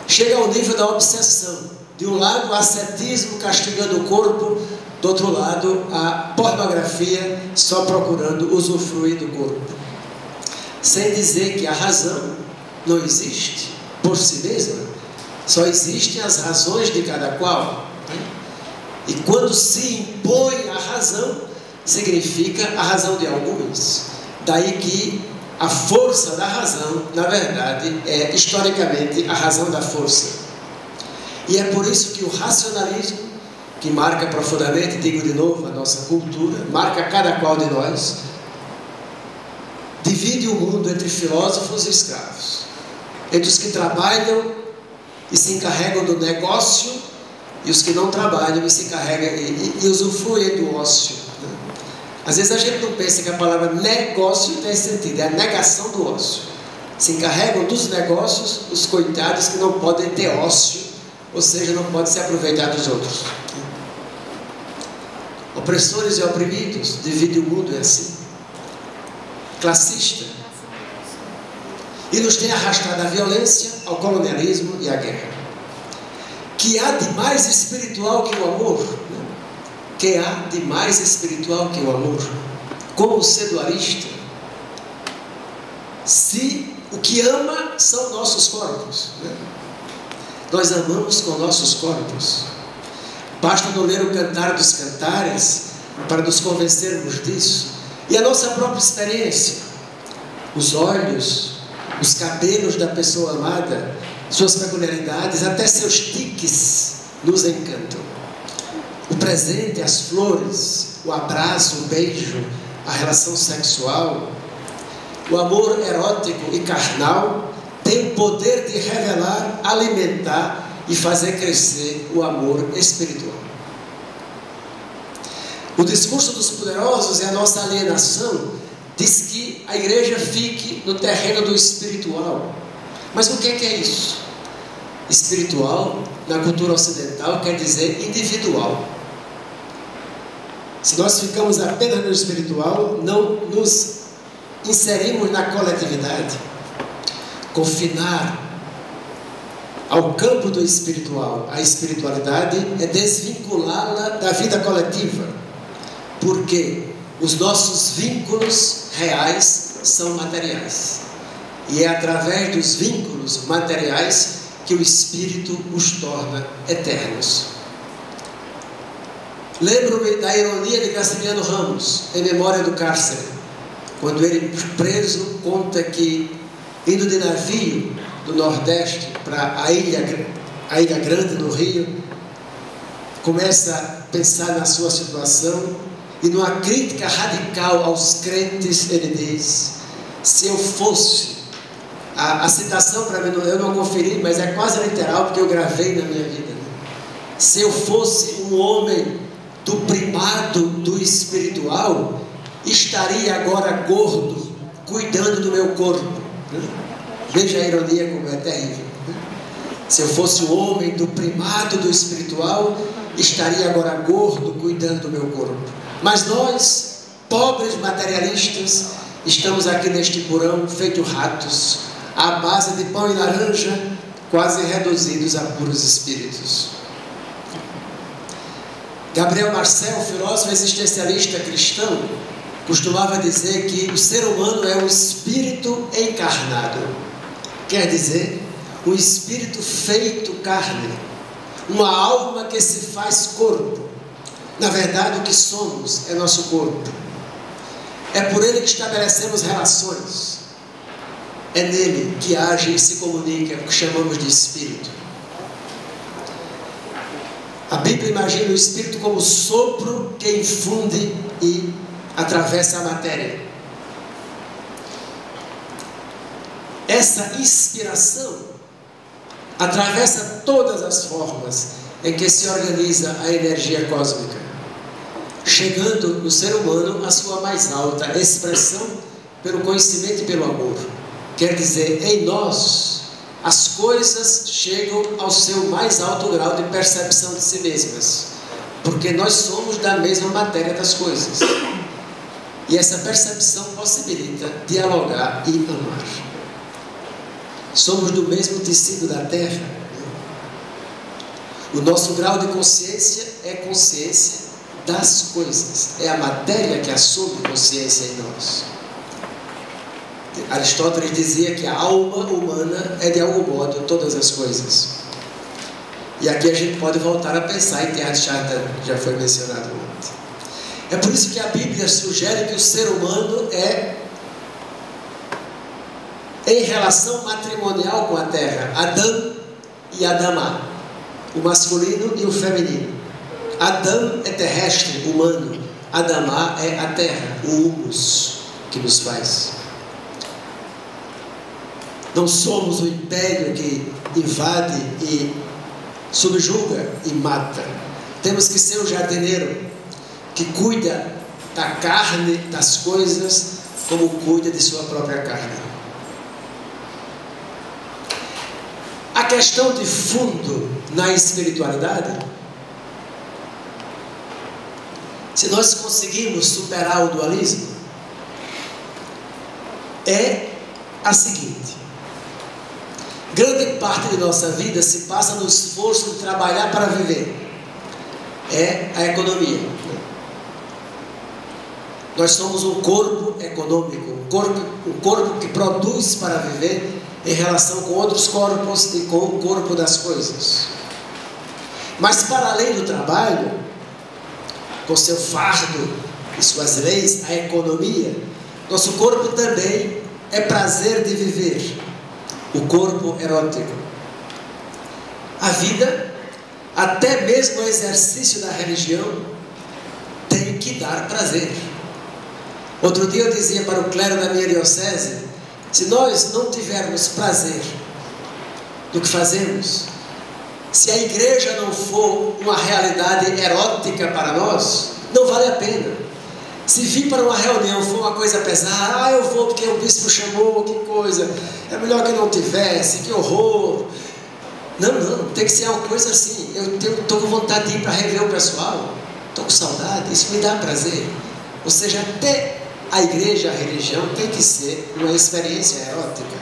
chega ao nível da obsessão. De um lado, o ascetismo castigando o corpo, do outro lado, a pornografia só procurando usufruir do corpo. Sem dizer que a razão não existe por si mesma, só existem as razões de cada qual. E quando se impõe a razão, significa a razão de alguns. Daí que a força da razão, na verdade, é historicamente a razão da força. E é por isso que o racionalismo, que marca profundamente, digo de novo, a nossa cultura, marca cada qual de nós, divide o mundo entre filósofos e escravos, entre os que trabalham e se encarregam do negócio e os que não trabalham e se encarregam e usufruem do ócio. Às vezes a gente não pensa que a palavra negócio tem sentido, é a negação do ócio. Se encarregam dos negócios os coitados que não podem ter ócio, ou seja, não podem se aproveitar dos outros. Opressores e oprimidos, divide o mundo, é assim. Classista. E nos tem arrastado à violência, ao colonialismo e à guerra. Que há de mais espiritual que o amor? Que há de mais espiritual que o amor? Como ser dualista? Se o que ama são nossos corpos, nós amamos com nossos corpos. Basta não ler o Cantar dos Cantares para nos convencermos disso. E a nossa própria experiência, os olhos, os cabelos da pessoa amada, suas peculiaridades, até seus tiques nos encantam. O presente, as flores, o abraço, o beijo, a relação sexual, o amor erótico e carnal tem o poder de revelar, alimentar e fazer crescer o amor espiritual. O discurso dos poderosos e a nossa alienação diz que a igreja fique no terreno do espiritual. Mas o que é isso? Espiritual, na cultura ocidental, quer dizer individual. Se nós ficamos apenas no espiritual, não nos inserimos na coletividade. Confinar ao campo do espiritual a espiritualidade é desvinculá-la da vida coletiva, porque os nossos vínculos reais são materiais, e é através dos vínculos materiais que o espírito os torna eternos. Lembro-me da ironia de Graciliano Ramos, em Memória do Cárcere, quando ele, preso, conta que, indo de navio do Nordeste para a Ilha Grande, no Rio, começa a pensar na sua situação e numa crítica radical aos crentes, ele diz: se eu fosse, a citação para mim, eu não conferi, mas é quase literal, porque eu gravei na minha vida, se eu fosse um homem do primado do espiritual, estaria agora gordo, cuidando do meu corpo. Veja a ironia como é terrível. Se eu fosse o homem do primado do espiritual, estaria agora gordo, cuidando do meu corpo. Mas nós, pobres materialistas, estamos aqui neste porão, feito ratos, à base de pão e laranja, quase reduzidos a puros espíritos. Gabriel Marcel, filósofo existencialista cristão, costumava dizer que o ser humano é um espírito encarnado. Quer dizer, um espírito feito carne, uma alma que se faz corpo. Na verdade, o que somos é nosso corpo. É por ele que estabelecemos relações. É nele que age e se comunica, o que chamamos de espírito. A Bíblia imagina o espírito como sopro que infunde e atravessa a matéria. Essa inspiração atravessa todas as formas em que se organiza a energia cósmica. chegando no ser humano a sua mais alta expressão pelo conhecimento e pelo amor. Quer dizer, em nós, as coisas chegam ao seu mais alto grau de percepção de si mesmas, porque nós somos da mesma matéria das coisas. E essa percepção possibilita dialogar e amar. Somos do mesmo tecido da terra. O nosso grau de consciência é consciência das coisas. É a matéria que assume consciência em nós. Aristóteles dizia que a alma humana é de algum modo todas as coisas. E aqui a gente pode voltar a pensar em Teilhard de Chardin, que já foi mencionado ontem. É por isso que a Bíblia sugere que o ser humano é em relação matrimonial com a terra, Adão e Adamá, o masculino e o feminino. Adão é terrestre, humano. Adamá é a terra, o humus que nos faz. Não somos o império que invade e subjuga e mata. Temos que ser o jardineiro que cuida da carne, das coisas, como cuida de sua própria carne. A questão de fundo na espiritualidade, se nós conseguirmos superar o dualismo, é a seguinte: grande parte de nossa vida se passa no esforço de trabalhar para viver. É a economia. Nós somos um corpo econômico, um corpo que produz para viver em relação com outros corpos e com o corpo das coisas. Mas para além do trabalho, com seu fardo e suas leis, a economia, nosso corpo também é prazer de viver, o corpo erótico. A vida, até mesmo o exercício da religião, tem que dar prazer. Outro dia eu dizia para o clero da minha diocese: se nós não tivermos prazer do que fazemos, se a igreja não for uma realidade erótica para nós, não vale a pena. Se vir para uma reunião for uma coisa pesada, eu vou porque o bispo chamou, que coisa, é melhor que não tivesse, que horror. Não, tem que ser uma coisa assim. Eu estou com vontade de ir para rever o pessoal, estou com saudade, isso me dá prazer. Ou seja, até a igreja, a religião tem que ser uma experiência erótica.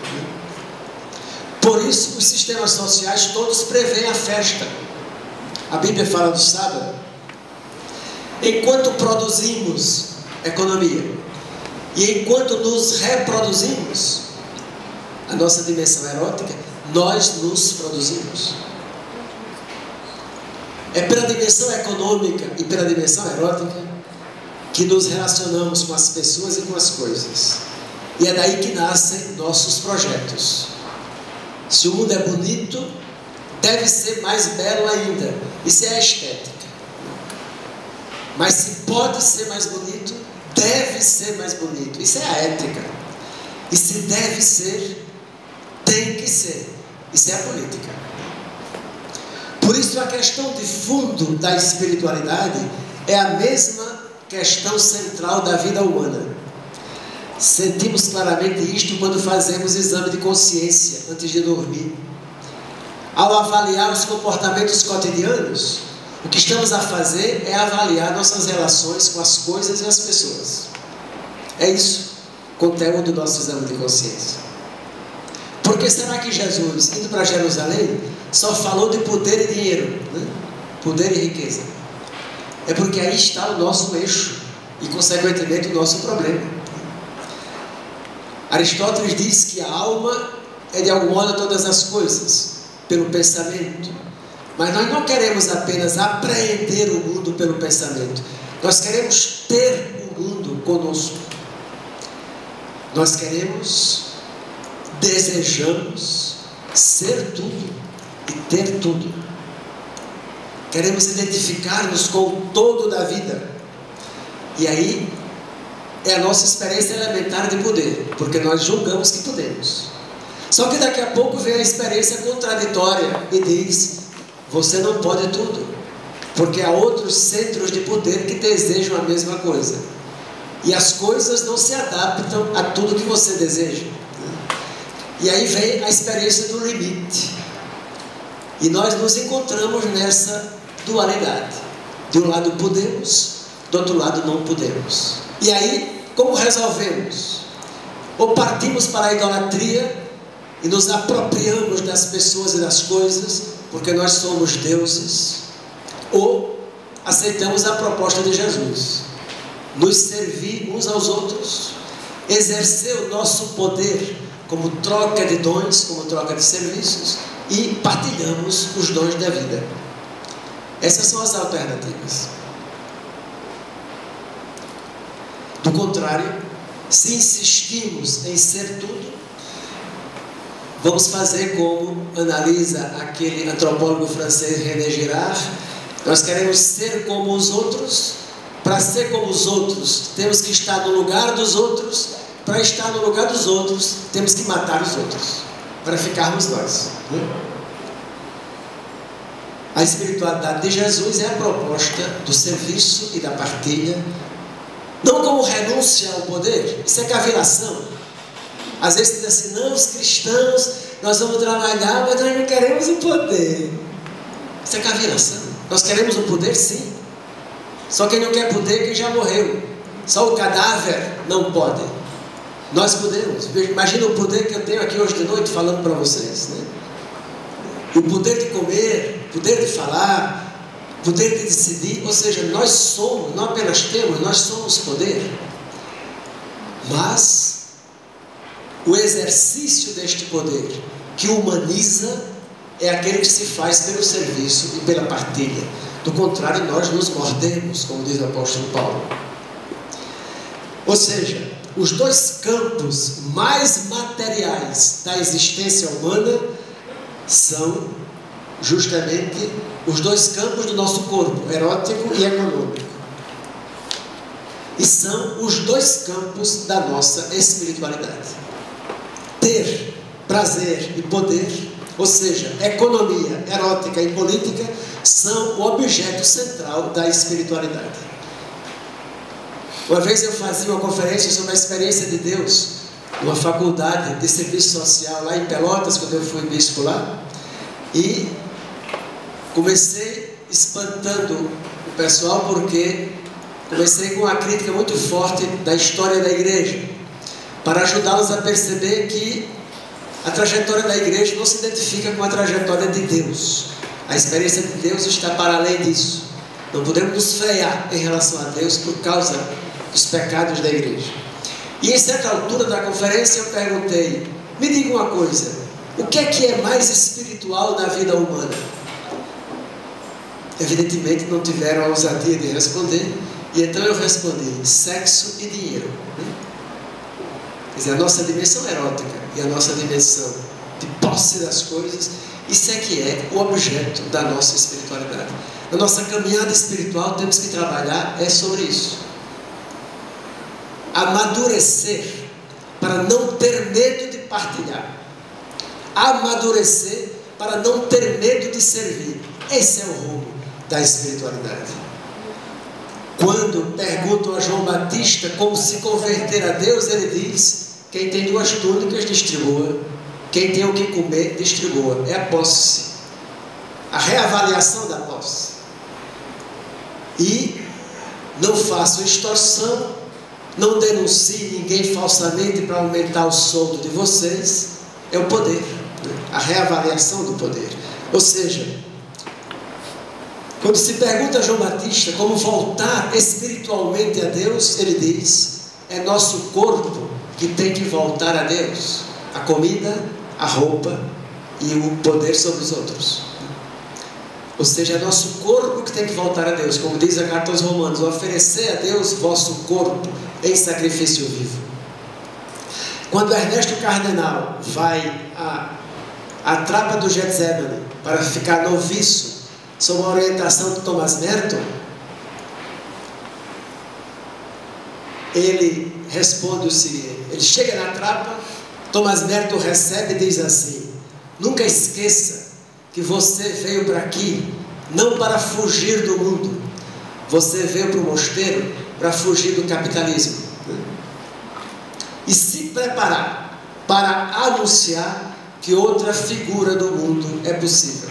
Por isso os sistemas sociais todos prevêem a festa. A Bíblia fala do sábado. Enquanto produzimos economia e enquanto nos reproduzimos, a nossa dimensão erótica, nós nos produzimos. É pela dimensão econômica e pela dimensão erótica que nos relacionamos com as pessoas e com as coisas. E é daí que nascem nossos projetos. Se o mundo é bonito, deve ser mais belo ainda. Isso é a estética. Mas se pode ser mais bonito, deve ser mais bonito. Isso é a ética. E se deve ser, tem que ser. Isso é a política. Por isso a questão de fundo da espiritualidade é a mesma questão central da vida humana. Sentimos claramente isto quando fazemos exame de consciência antes de dormir. Ao avaliar os comportamentos cotidianos, o que estamos a fazer é avaliar nossas relações com as coisas e as pessoas. É isso o conteúdo do nosso exame de consciência. Porque será que Jesus, indo para Jerusalém, só falou de poder e dinheiro, né? Poder e riqueza? É porque aí está o nosso eixo e, consequentemente, o nosso problema. Aristóteles diz que a alma é de algum modo todas as coisas, pelo pensamento. Mas nós não queremos apenas apreender o mundo pelo pensamento. Nós queremos ter o mundo conosco. Nós desejamos ser tudo e ter tudo. Queremos identificar-nos com o todo da vida. E aí é a nossa experiência elementar de poder, porque nós julgamos que podemos. Só que daqui a pouco vem a experiência contraditória e diz: você não pode tudo. Porque há outros centros de poder que desejam a mesma coisa. E as coisas não se adaptam a tudo que você deseja. E aí vem a experiência do limite. E nós nos encontramos nessa dualidade. De um lado podemos, do outro lado não podemos. E aí, como resolvemos? Ou partimos para a idolatria e nos apropriamos das pessoas e das coisas, porque nós somos deuses, ou aceitamos a proposta de Jesus, nos servir uns aos outros, exercer o nosso poder como troca de dons, como troca de serviços, e partilhamos os dons da vida. Essas são as alternativas. Do contrário, se insistimos em ser tudo, vamos fazer como analisa aquele antropólogo francês René Girard. Nós queremos ser como os outros. Para ser como os outros, temos que estar no lugar dos outros. Para estar no lugar dos outros, temos que matar os outros, para ficarmos nós. A espiritualidade de Jesus é a proposta do serviço e da partilha, não como renúncia ao poder. Isso é cavilação. Às vezes diz assim: não, os cristãos, nós vamos trabalhar, mas nós não queremos o poder. Isso é cavilação. Nós queremos o poder, sim. Só quem não quer poder é quem já morreu. Só o cadáver não pode. Nós podemos. Imagina o poder que eu tenho aqui hoje de noite falando para vocês, né? O poder de comer, poder de falar, poder de decidir. Ou seja, nós somos, não apenas temos, nós somos poder. Mas o exercício deste poder, que humaniza, é aquele que se faz pelo serviço e pela partilha. Do contrário, nós nos mordemos, como diz o apóstolo Paulo. Ou seja, os dois campos mais materiais da existência humana são justamente os dois campos do nosso corpo, erótico e econômico. E são os dois campos da nossa espiritualidade. Ter prazer e poder, ou seja, economia, erótica e política, são o objeto central da espiritualidade. Uma vez eu fazia uma conferência sobre a experiência de Deus, numa faculdade de serviço social lá em Pelotas, quando eu fui bispo lá, e comecei espantando o pessoal, porque comecei com uma crítica muito forte da história da igreja, para ajudá-los a perceber que a trajetória da igreja não se identifica com a trajetória de Deus. A experiência de Deus está para além disso. Não podemos nos frear em relação a Deus por causa dos pecados da igreja. E em certa altura da conferência eu perguntei: me diga uma coisa, o que é mais espiritual na vida humana? Evidentemente não tiveram a ousadia de responder, e então eu respondi: sexo e dinheiro. Quer dizer, a nossa dimensão erótica e a nossa dimensão de posse das coisas, isso é que é o objeto da nossa espiritualidade. Na nossa caminhada espiritual temos que trabalhar sobre isso. Amadurecer para não ter medo de partilhar. Amadurecer para não ter medo de servir. Esse é o rumo da espiritualidade. Quando perguntam a João Batista como se converter a Deus, ele diz: quem tem 2 túnicas, distribua. Quem tem o que comer, distribua. É a posse, a reavaliação da posse. E não façam extorsão, não denuncie ninguém falsamente para aumentar o soldo de vocês. É o poder, né? A reavaliação do poder. Ou seja, quando se pergunta a João Batista como voltar espiritualmente a Deus, ele diz: é nosso corpo que tem que voltar a Deus. A comida, a roupa e o poder sobre os outros. Ou seja, é nosso corpo que tem que voltar a Deus. Como diz a carta aos Romanos: oferecer a Deus vosso corpo em sacrifício vivo. Quando Ernesto Cardenal vai à trapa do Getsemane para ficar noviço, sob a orientação de Thomas Merton, ele responde o seguinte: ele chega na trapa, Thomas Merton recebe e diz assim: nunca esqueça que você veio para aqui não para fugir do mundo. Você veio para o mosteiro para fugir do capitalismo, né? E se preparar para anunciar que outra figura do mundo é possível.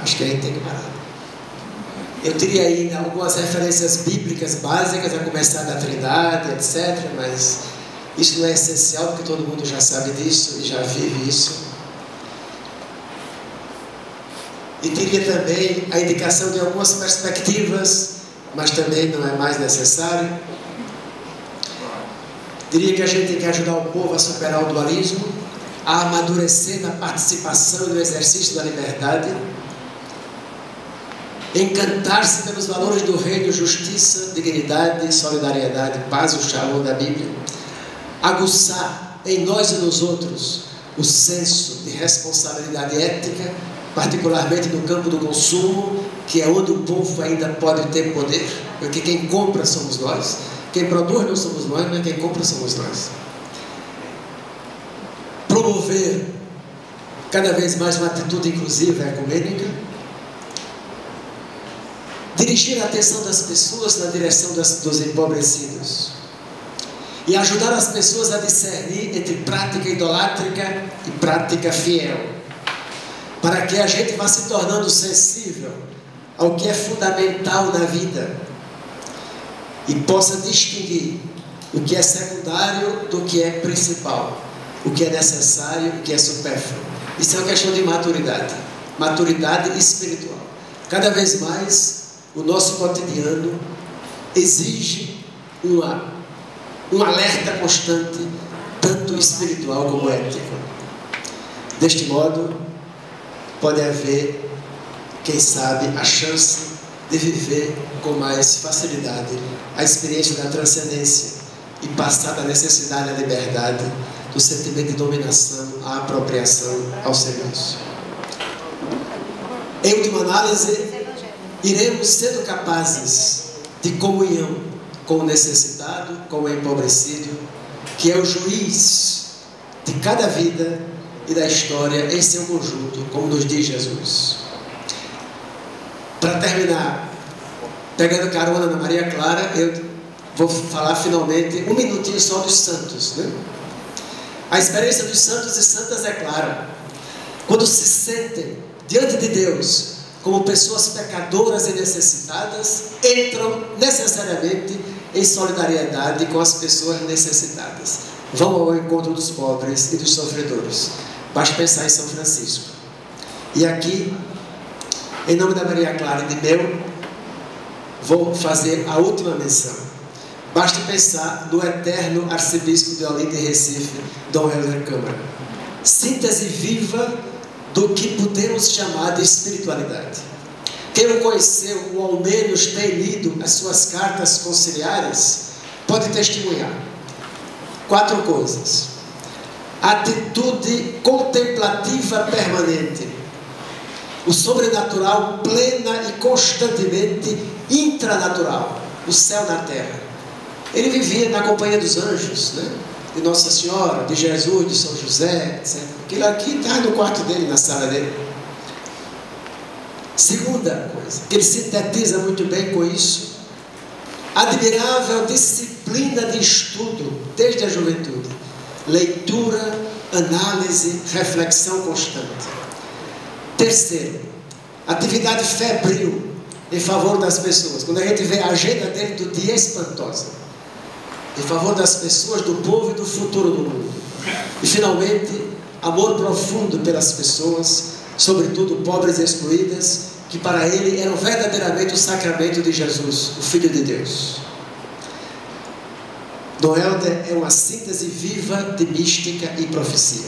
Acho que aí tem que parar. Eu teria ainda algumas referências bíblicas básicas, a começar da Trindade, etc., mas isso não é essencial, porque todo mundo já sabe disso e já vive isso. E teria também a indicação de algumas perspectivas, mas também não é mais necessário. Diria que a gente tem que ajudar o povo a superar o dualismo, a amadurecer na participação e no exercício da liberdade, encantar-se pelos valores do reino, justiça, dignidade, solidariedade, paz, o shalom da Bíblia, aguçar em nós e nos outros o senso de responsabilidade ética, particularmente no campo do consumo, que é onde o povo ainda pode ter poder, porque quem compra somos nós, quem produz não somos nós, mas quem compra somos nós. Promover cada vez mais uma atitude inclusiva e ecumênica, dirigir a atenção das pessoas na direção dos empobrecidos e ajudar as pessoas a discernir entre prática idolátrica e prática fiel, para que a gente vá se tornando sensível ao que é fundamental na vida e possa distinguir o que é secundário do que é principal, o que é necessário e o que é supérfluo. Isso é uma questão de maturidade espiritual. Cada vez mais o nosso cotidiano exige um alerta constante, tanto espiritual como ético. Deste modo, pode haver, quem sabe, a chance de viver com mais facilidade a experiência da transcendência e passar da necessidade à liberdade, do sentimento de dominação à apropriação ao serviço. Em última análise, iremos sendo capazes de comunhão com o necessitado, com o empobrecido, que é o juiz de cada vida e da história em seu conjunto, como nos diz Jesus. Para terminar, pegando carona na Maria Clara, eu vou falar finalmente um minutinho só dos santos, né? A experiência dos santos e santas é clara. Quando se sentem diante de Deus como pessoas pecadoras e necessitadas, entram necessariamente em solidariedade com as pessoas necessitadas. Vão ao encontro dos pobres e dos sofredores. Basta pensar em São Francisco. E aqui, em nome da Maria Clara e de meu, vou fazer a última menção. Basta pensar no eterno arcebispo de Olinda e Recife, Dom Helder Câmara. Síntese viva do que podemos chamar de espiritualidade. Quem o conheceu ou ao menos tem lido as suas cartas conciliares, pode testemunhar 4 coisas: atitude contemplativa permanente, o sobrenatural plena e constantemente intranatural, o céu na terra. Ele vivia na companhia dos anjos, né? De Nossa Senhora, de Jesus, de São José, etc. Aquilo aqui está no quarto dele, na sala dele. Segunda coisa, que ele sintetiza muito bem com isso: admirável disciplina de estudo desde a juventude, leitura, análise, reflexão constante. Terceiro, atividade febril em favor das pessoas. Quando a gente vê a agenda dele do dia, é espantosa, em favor das pessoas, do povo e do futuro do mundo. E finalmente, amor profundo pelas pessoas, sobretudo pobres e excluídas, que para ele eram verdadeiramente o sacramento de Jesus, o Filho de Deus. Dom Helder é uma síntese viva de mística e profecia.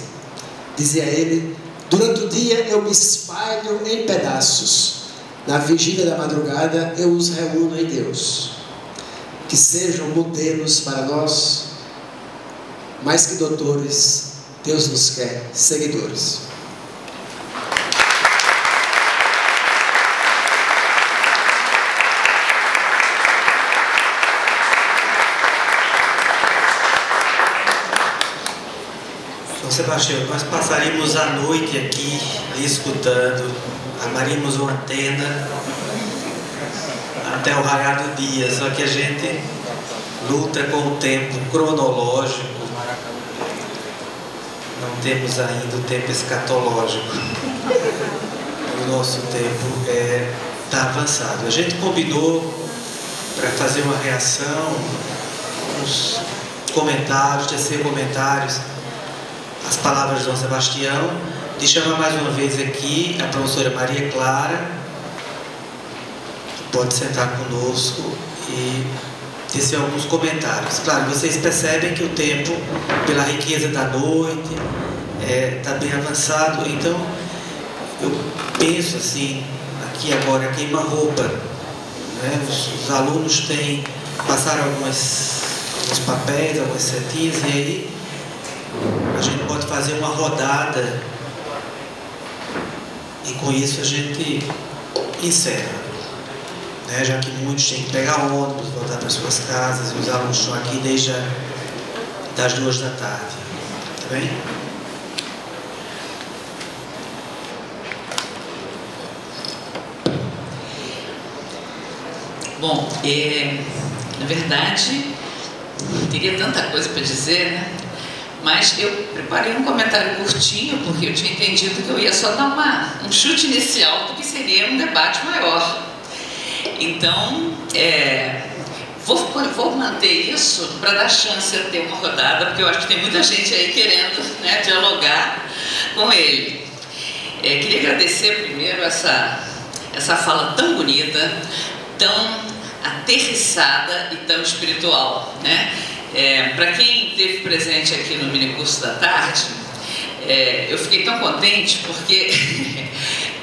Dizia ele: durante o dia eu me espalho em pedaços, na vigília da madrugada eu os reúno em Deus. Que sejam modelos para nós, mais que doutores, Deus nos quer seguidores. Sebastião, nós passaríamos a noite aqui escutando, amaríamos uma tenda até o raiar do dia, só que a gente luta com o tempo cronológico, não temos ainda o tempo escatológico. O nosso tempo está avançado. A gente combinou para fazer uma reação, uns comentários, tecer comentários às palavras de Dom Sebastião, de chamar mais uma vez aqui a professora Maria Clara, que pode sentar conosco e tecer alguns comentários. Claro, vocês percebem que o tempo, pela riqueza da noite, está bem avançado, então eu penso assim, aqui agora queima-roupa, né? Os alunos passaram alguns papéis, algumas setinhas, e aí a gente pode fazer uma rodada e com isso a gente encerra, né? Já que muitos têm que pegar ônibus, voltar para suas casas, e os alunos estão aqui desde das 2 da tarde, tá bem? Bom, na verdade, teria tanta coisa para dizer, né? Mas eu preparei um comentário curtinho, porque eu tinha entendido que eu ia só dar um chute inicial do que seria um debate maior. Então, vou manter isso para dar chance de ter uma rodada, porque eu acho que tem muita gente aí querendo, né, dialogar com ele. Queria agradecer primeiro essa fala tão bonita, tão aterrissada e tão espiritual, né? Para quem esteve presente aqui no mini curso da tarde, eu fiquei tão contente porque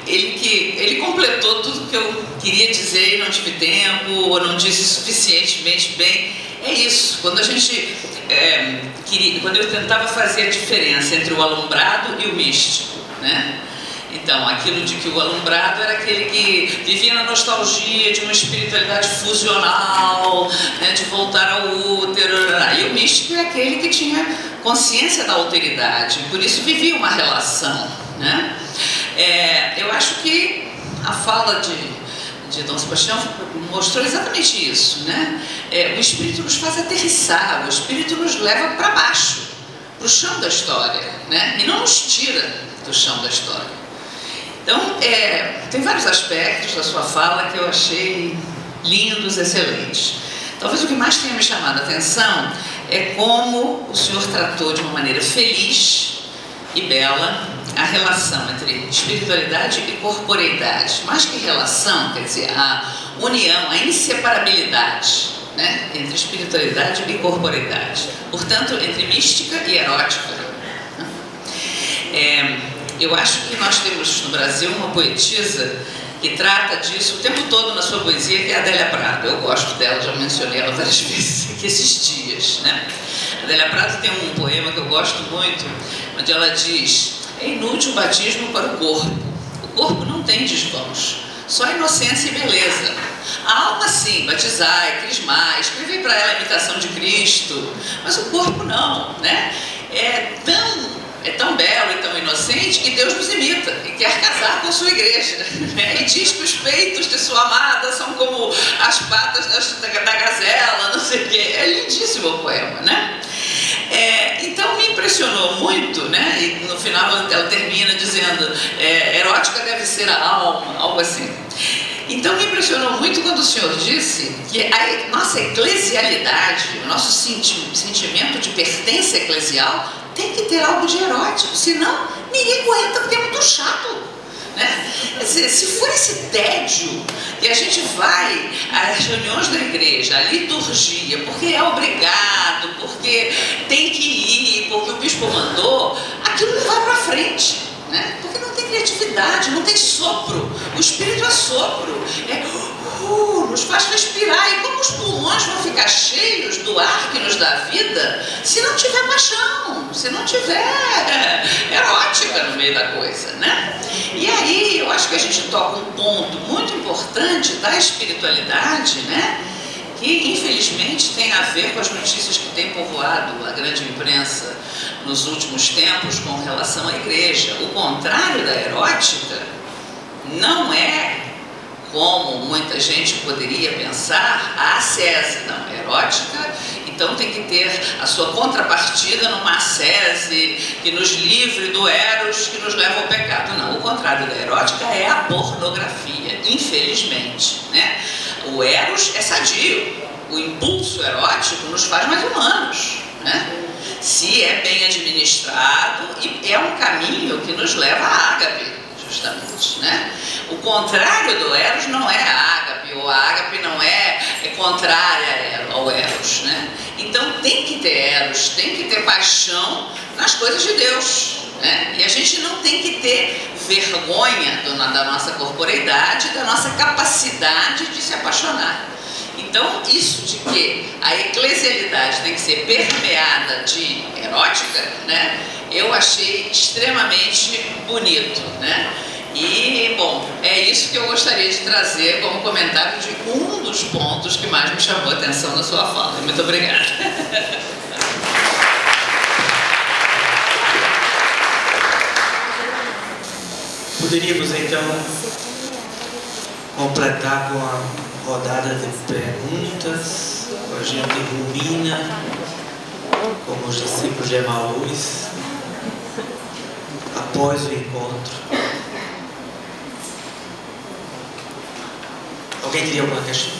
ele completou tudo que eu queria dizer e não tive tempo, ou não disse suficientemente bem. É isso, quando eu tentava fazer a diferença entre o alumbrado e o místico, né? Então, aquilo de que o alumbrado era aquele que vivia na nostalgia de uma espiritualidade fusional, né, de voltar ao útero, e o místico é aquele que tinha consciência da alteridade, por isso vivia uma relação, né? Eu acho que a fala de Dom Sebastião mostrou exatamente isso, né? O espírito nos faz aterrissar, o espírito nos leva para baixo, para o chão da história, né? E não nos tira do chão da história. Então, tem vários aspectos da sua fala que eu achei lindos, excelentes. Talvez o que mais tenha me chamado a atenção é como o senhor tratou de uma maneira feliz e bela a relação entre espiritualidade e corporeidade. Mais que relação, quer dizer, a união, a inseparabilidade, né, entre espiritualidade e corporeidade. Portanto, entre mística e erótica. Eu acho que nós temos no Brasil uma poetisa que trata disso o tempo todo na sua poesia, que é a Adélia Prado. Eu gosto dela, já mencionei ela várias vezes aqui esses dias, né? A Adélia Prado tem um poema que eu gosto muito, onde ela diz: é inútil o batismo para o corpo não tem desvãos, só inocência e beleza. A alma sim, batizai, crismai, escrevei para ela a imitação de Cristo, mas o corpo não, né? É tão belo e tão inocente que Deus nos imita e quer casar com sua igreja, né? E diz que os peitos de sua amada são como as patas da gazela, não sei o quê. É lindíssimo o poema, né? Então me impressionou muito, né? E no final ela termina dizendo: erótica deve ser a alma, algo assim. Então me impressionou muito quando o senhor disse que a nossa eclesialidade, o nosso sentimento de pertença eclesial tem que ter algo de erótico, senão ninguém aguenta, porque é muito chato, né? Quer dizer, se for esse tédio que a gente vai às reuniões da igreja, à liturgia, porque é obrigado, porque tem que ir, porque o bispo mandou, aquilo não vai para frente, né? Porque não tem criatividade, não tem sopro. O espírito é sopro, nos faz respirar. E como os pulmões vão ficar cheios do ar que nos dá vida se não tiver paixão, se não tiver erótica no meio da coisa, né? E aí eu acho que a gente toca um ponto muito importante da espiritualidade, né? que infelizmente tem a ver com as notícias que tem povoado a grande imprensa nos últimos tempos com relação à igreja. O contrário da erótica não é, como muita gente poderia pensar, a ascese. Não, erótica, então tem que ter a sua contrapartida numa ascese que nos livre do eros que nos leva ao pecado. Não, o contrário da erótica é a pornografia, infelizmente, né? O eros é sadio, o impulso erótico nos faz mais humanos, né? Se é bem administrado, e é um caminho que nos leva à ágape, justamente, né? O contrário do eros não é a ágape, ou a ágape não é contrária ao eros, né? Então tem que ter eros, tem que ter paixão nas coisas de Deus, né? E a gente não tem que ter vergonha da nossa corporeidade, da nossa capacidade de se apaixonar. Então, isso de que a eclesialidade tem que ser permeada de erótica, né, eu achei extremamente bonito, né? E, bom, é isso que eu gostaria de trazer como comentário de um dos pontos que mais me chamou a atenção na sua fala. Muito obrigada. Poderíamos, então, completar com a rodada de perguntas. A gente rumina, como os discípulos de Emaús, após o encontro. Alguém teria alguma questão?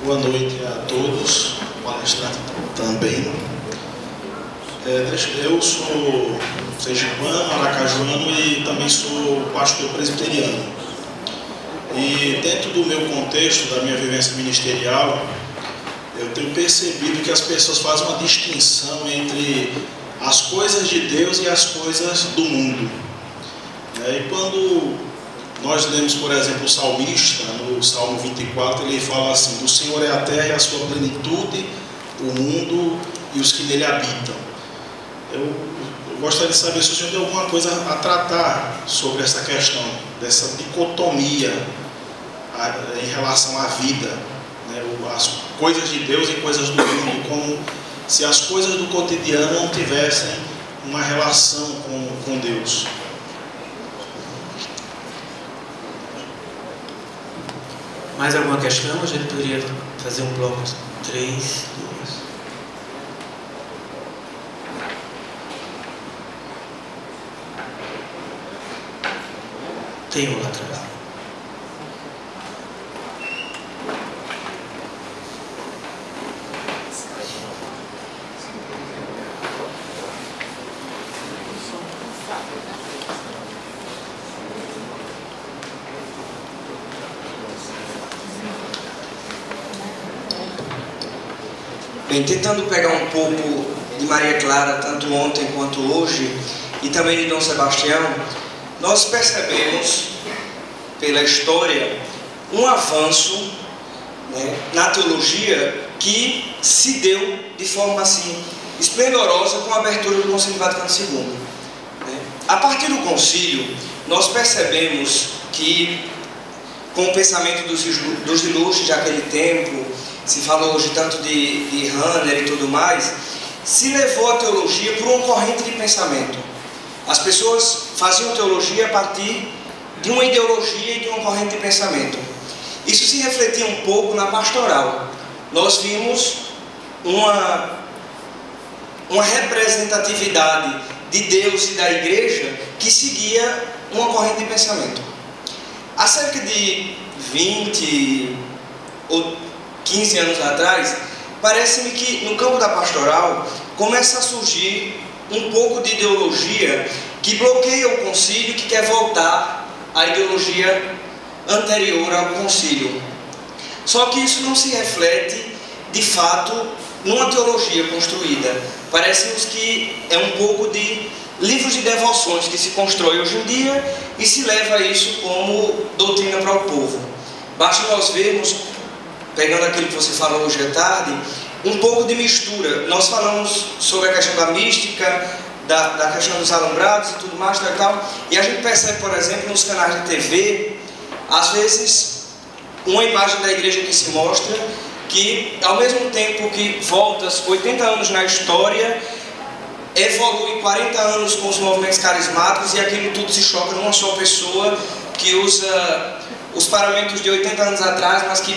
Boa noite a todos, palestrante também. Eu sou sergipano, aracajuano e também sou pastor presbiteriano. E dentro do meu contexto, da minha vivência ministerial, eu tenho percebido que as pessoas fazem uma distinção entre as coisas de Deus e as coisas do mundo. E quando nós lemos, por exemplo, o salmista, no Salmo 24, ele fala assim: do Senhor é a terra e a sua plenitude, o mundo e os que nele habitam. Eu gostaria de saber se o senhor tem alguma coisa a tratar sobre essa questão, dessa dicotomia em relação à vida, né? As coisas de Deus e coisas do mundo, como se as coisas do cotidiano não tivessem uma relação com Deus. Mais alguma questão? A gente poderia fazer um bloco de 3, 2. Tem um lá atrás. Bem, tentando pegar um pouco de Maria Clara, tanto ontem quanto hoje, e também de Dom Sebastião, nós percebemos, pela história, um avanço, né, na teologia que se deu de forma assim esplendorosa com a abertura do Concílio Vaticano II. Né? A partir do concílio, nós percebemos que, com o pensamento dos ilustres daquele tempo, se falou hoje tanto de Rahner e tudo mais, se levou a teologia por uma corrente de pensamento. As pessoas faziam teologia a partir de uma ideologia e de uma corrente de pensamento. Isso se refletia um pouco na pastoral. Nós vimos uma representatividade de Deus e da igreja que seguia uma corrente de pensamento. Há cerca de 20 ou 15 anos atrás, parece-me que no campo da pastoral começa a surgir um pouco de ideologia que bloqueia o concílio, que quer voltar à ideologia anterior ao concílio. Só que isso não se reflete, de fato, numa teologia construída. Parece-nos que é um pouco de livros de devoções que se constrói hoje em dia e se leva isso como doutrina para o povo. Basta nós vermos, pegando aquilo que você falou hoje à tarde, um pouco de mistura. Nós falamos sobre a questão da mística, da questão dos alumbrados e tudo mais, tal, e a gente percebe, por exemplo, nos canais de TV, às vezes, uma imagem da igreja que se mostra, que ao mesmo tempo que volta 80 anos na história, evolui 40 anos com os movimentos carismáticos, e aquilo tudo se choca numa só pessoa que usa os parâmetros de 80 anos atrás, mas que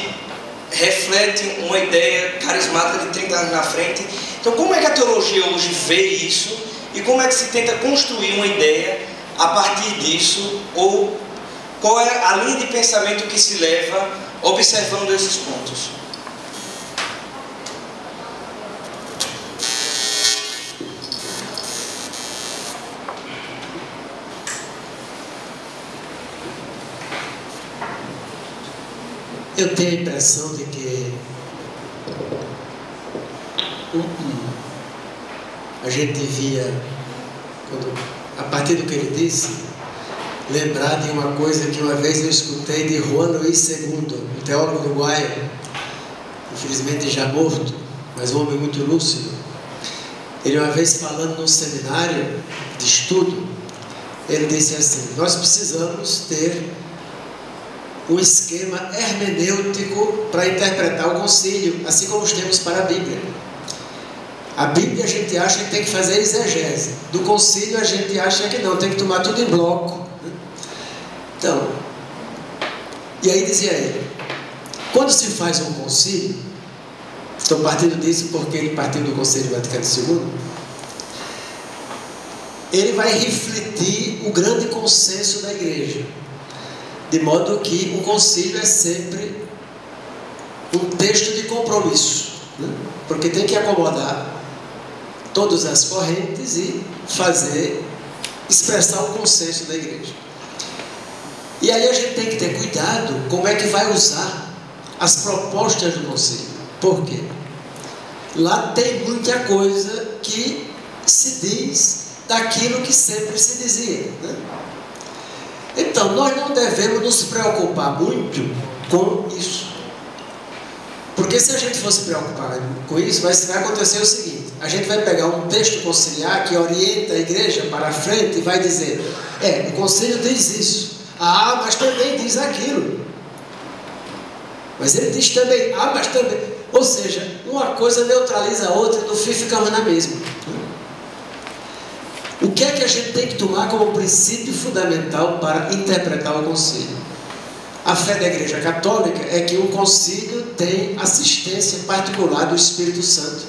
reflete uma ideia carismática de 30 anos na frente. Então, como é que a teologia hoje vê isso? E como é que se tenta construir uma ideia a partir disso? Ou qual é a linha de pensamento que se leva observando esses pontos? Eu tenho a impressão de que a gente devia, a partir do que ele disse, lembrar de uma coisa que uma vez eu escutei de Juan Luis II, um teólogo uruguaio, infelizmente já morto, mas um homem muito lúcido. Ele uma vez falando num seminário de estudo, ele disse assim: nós precisamos ter um esquema hermenêutico para interpretar o concílio, assim como temos para a Bíblia. A Bíblia a gente acha que tem que fazer exegese, do concílio a gente acha que não, tem que tomar tudo em bloco. Então, e aí dizia ele, quando se faz um concílio, estou partindo disso porque ele partiu do Concílio Vaticano II, ele vai refletir o grande consenso da igreja, de modo que o concílio é sempre um texto de compromisso, né? Porque tem que acomodar todas as correntes e expressar o consenso da igreja. E aí a gente tem que ter cuidado como é que vai usar as propostas do concílio. Por quê? Lá tem muita coisa que se diz daquilo que sempre se dizia, né? Então, nós não devemos nos preocupar muito com isso. Porque se a gente fosse preocupar com isso, vai acontecer o seguinte: a gente vai pegar um texto conciliar que orienta a igreja para a frente e vai dizer, o concílio diz isso, mas também diz aquilo. Mas ele diz também, mas também. Ou seja, uma coisa neutraliza a outra e no fim ficamos na mesma. O que é que a gente tem que tomar como princípio fundamental para interpretar o concílio? A fé da Igreja Católica é que o concílio tem assistência particular do Espírito Santo,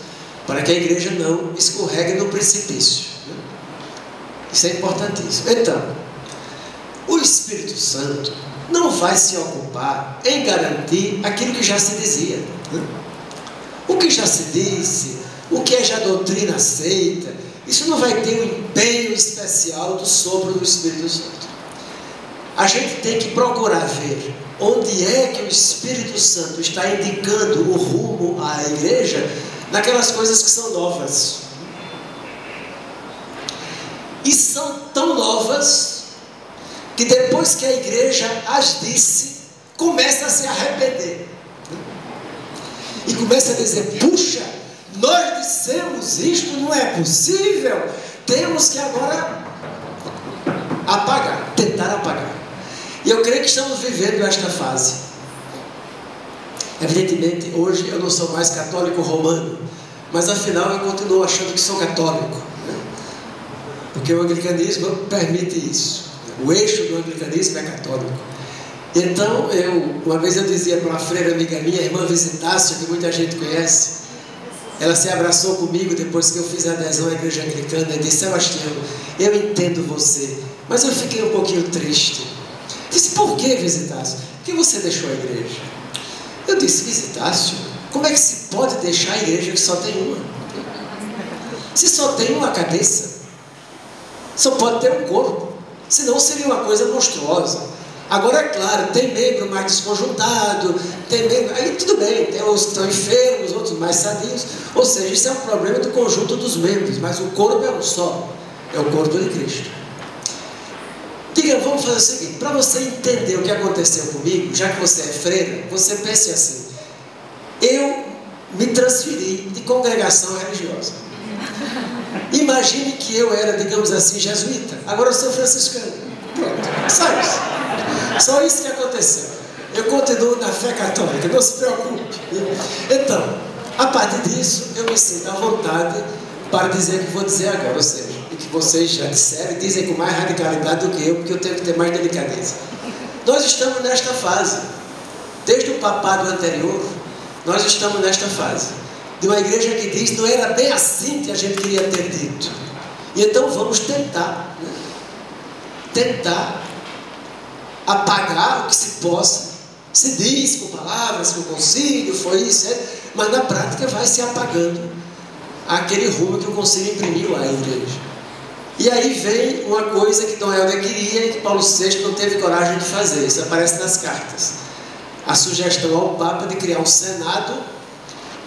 para que a igreja não escorregue no precipício. Isso é importantíssimo. Então, o Espírito Santo não vai se ocupar em garantir aquilo que já se dizia, né? O que já se disse, o que é já doutrina aceita, isso não vai ter um empenho especial do sopro do Espírito Santo. A gente tem que procurar ver onde é que o Espírito Santo está indicando o rumo à igreja naquelas coisas que são novas. E são tão novas que depois que a igreja as disse, começa a se arrepender. E começa a dizer, puxa, nós dissemos isto, não é possível, temos que agora tentar apagar. E eu creio que estamos vivendo esta fase. Evidentemente, hoje eu não sou mais católico romano, mas afinal eu continuo achando que sou católico, né? Porque o anglicanismo permite isso. O eixo do anglicanismo é católico. Então, uma vez eu dizia para uma freira amiga minha, a irmã Visitácio, que muita gente conhece, ela se abraçou comigo depois que eu fiz a adesão à igreja anglicana e disse, Sebastião, eu entendo você, mas eu fiquei um pouquinho triste. Disse, por que, Visitácio? Porque você deixou a igreja. Eu disse, Visitácio, como é que se pode deixar a igreja que só tem uma? Se só tem uma cabeça, só pode ter um corpo, senão seria uma coisa monstruosa. Agora, é claro, tem membro mais desconjuntado, tem membro, aí tudo bem, tem os que estão enfermos, outros mais sadios, ou seja, isso é um problema do conjunto dos membros, mas o corpo é um só, é o corpo de Cristo. Diga, vamos fazer o seguinte, para você entender o que aconteceu comigo, já que você é freira, você pense assim, eu me transferi de congregação religiosa. Imagine que eu era, digamos assim, jesuíta. Agora eu sou franciscano. Pronto, só isso. Só isso que aconteceu. Eu continuo na fé católica, não se preocupe. Então, a partir disso, eu me sinto à vontade para dizer o que vou dizer agora. Ou seja, o que vocês já disseram e dizem com mais radicalidade do que eu, porque eu tenho que ter mais delicadeza. Nós estamos nesta fase. Desde o papado anterior, nós estamos nesta fase de uma igreja que diz não era bem assim que a gente queria ter dito. E então vamos tentar, né? Tentar apagar o que se possa. Se diz com palavras, com concílio, foi isso, mas na prática vai se apagando aquele rumo que o concílio imprimiu à igreja. E aí vem uma coisa que Dom Helder queria e que Paulo VI não teve coragem de fazer. Isso aparece nas cartas. A sugestão ao Papa de criar um Senado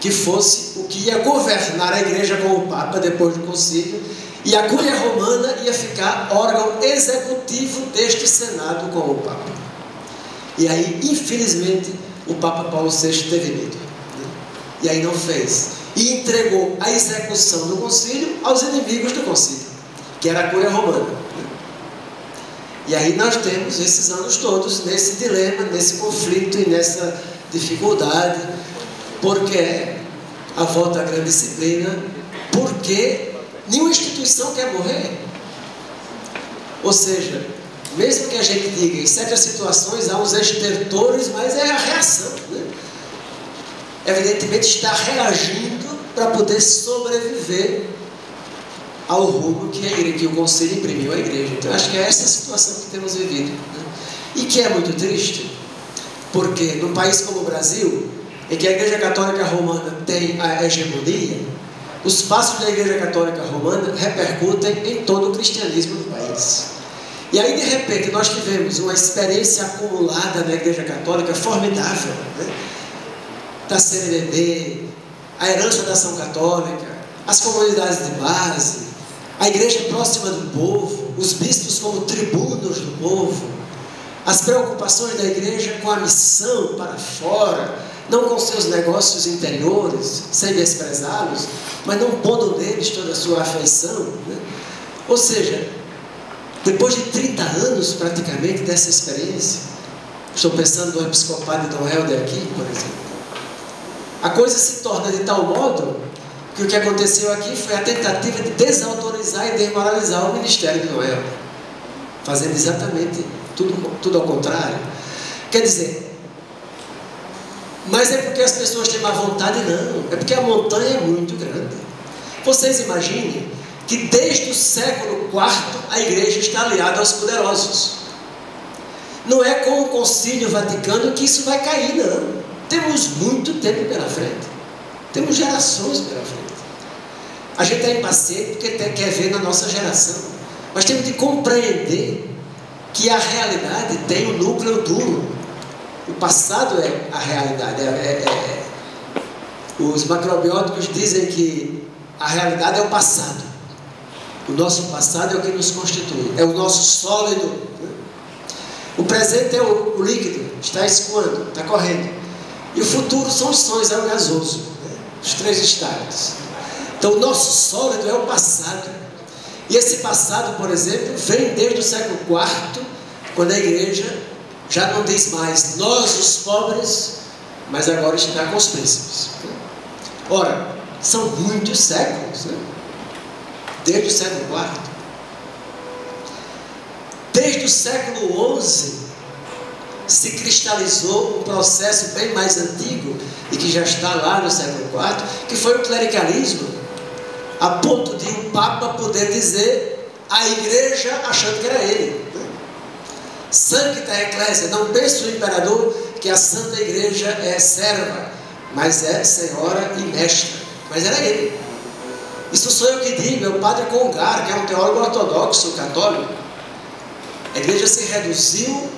que fosse o que ia governar a igreja com o Papa depois do concílio, e a Cúria Romana ia ficar órgão executivo deste Senado com o Papa. E aí, infelizmente, o Papa Paulo VI teve medo, né? E aí não fez. E entregou a execução do concílio aos inimigos do concílio, que era a Cúria Romana, né? E aí nós temos esses anos todos nesse dilema, nesse conflito e nessa dificuldade. Porque a volta à grande disciplina, porque nenhuma instituição quer morrer. Ou seja, mesmo que a gente diga em certas situações há uns estertores, mas é a reação, né? Evidentemente está reagindo para poder sobreviver ao rumo que o concílio imprimiu à igreja. Então acho que é essa a situação que temos vivido, né? E que é muito triste, porque num país como o Brasil, em que a Igreja Católica Romana tem a hegemonia, os passos da Igreja Católica Romana repercutem em todo o cristianismo do país. E aí, de repente, nós tivemos uma experiência acumulada na Igreja Católica formidável, né? Da CNBB, a herança da ação católica, as comunidades de base, a igreja próxima do povo, os bispos como tribunos do povo, as preocupações da igreja com a missão para fora, não com seus negócios interiores, sem desprezá-los, mas não pondo neles toda a sua afeição, né? Ou seja, depois de 30 anos praticamente dessa experiência, estou pensando no episcopado de Dom Helder aqui, por exemplo, a coisa se torna de tal modo que o que aconteceu aqui foi a tentativa de desautorizar e desmoralizar o ministério de Dom Helder, fazendo exatamente tudo ao contrário. Quer dizer, mas é porque as pessoas têm má vontade? Não, é porque a montanha é muito grande. Vocês imaginem que desde o século IV a igreja está aliada aos poderosos. Não é com o Concílio Vaticano que isso vai cair, não. Temos muito tempo pela frente. Temos gerações pela frente. A gente é impaciente porque quer ver na nossa geração. Mas temos de compreender que a realidade tem um núcleo duro. O passado é a realidade. Os macrobióticos dizem que a realidade é o passado. O nosso passado é o que nos constitui. É o nosso sólido, né? O presente é o líquido. Está escoando, está correndo. E o futuro são os sonhos, é o gasoso, né? Os 3 estados. Então o nosso sólido é o passado. E esse passado, por exemplo, vem desde o século IV, quando a igreja já não diz mais nós os pobres, mas agora está com os príncipes. Ora, são muitos séculos, né? Desde o século IV. Desde o século XI se cristalizou um processo bem mais antigo e que já está lá no século IV, que foi o clericalismo, a ponto de um Papa poder dizer a igreja achando que era ele. Sancta Ecclesia, não pense o imperador que a Santa Igreja é serva, mas é senhora e mestra. Mas era ele. Isso sou eu que digo, é o padre Congar, que é um teólogo ortodoxo católico. A igreja se reduziu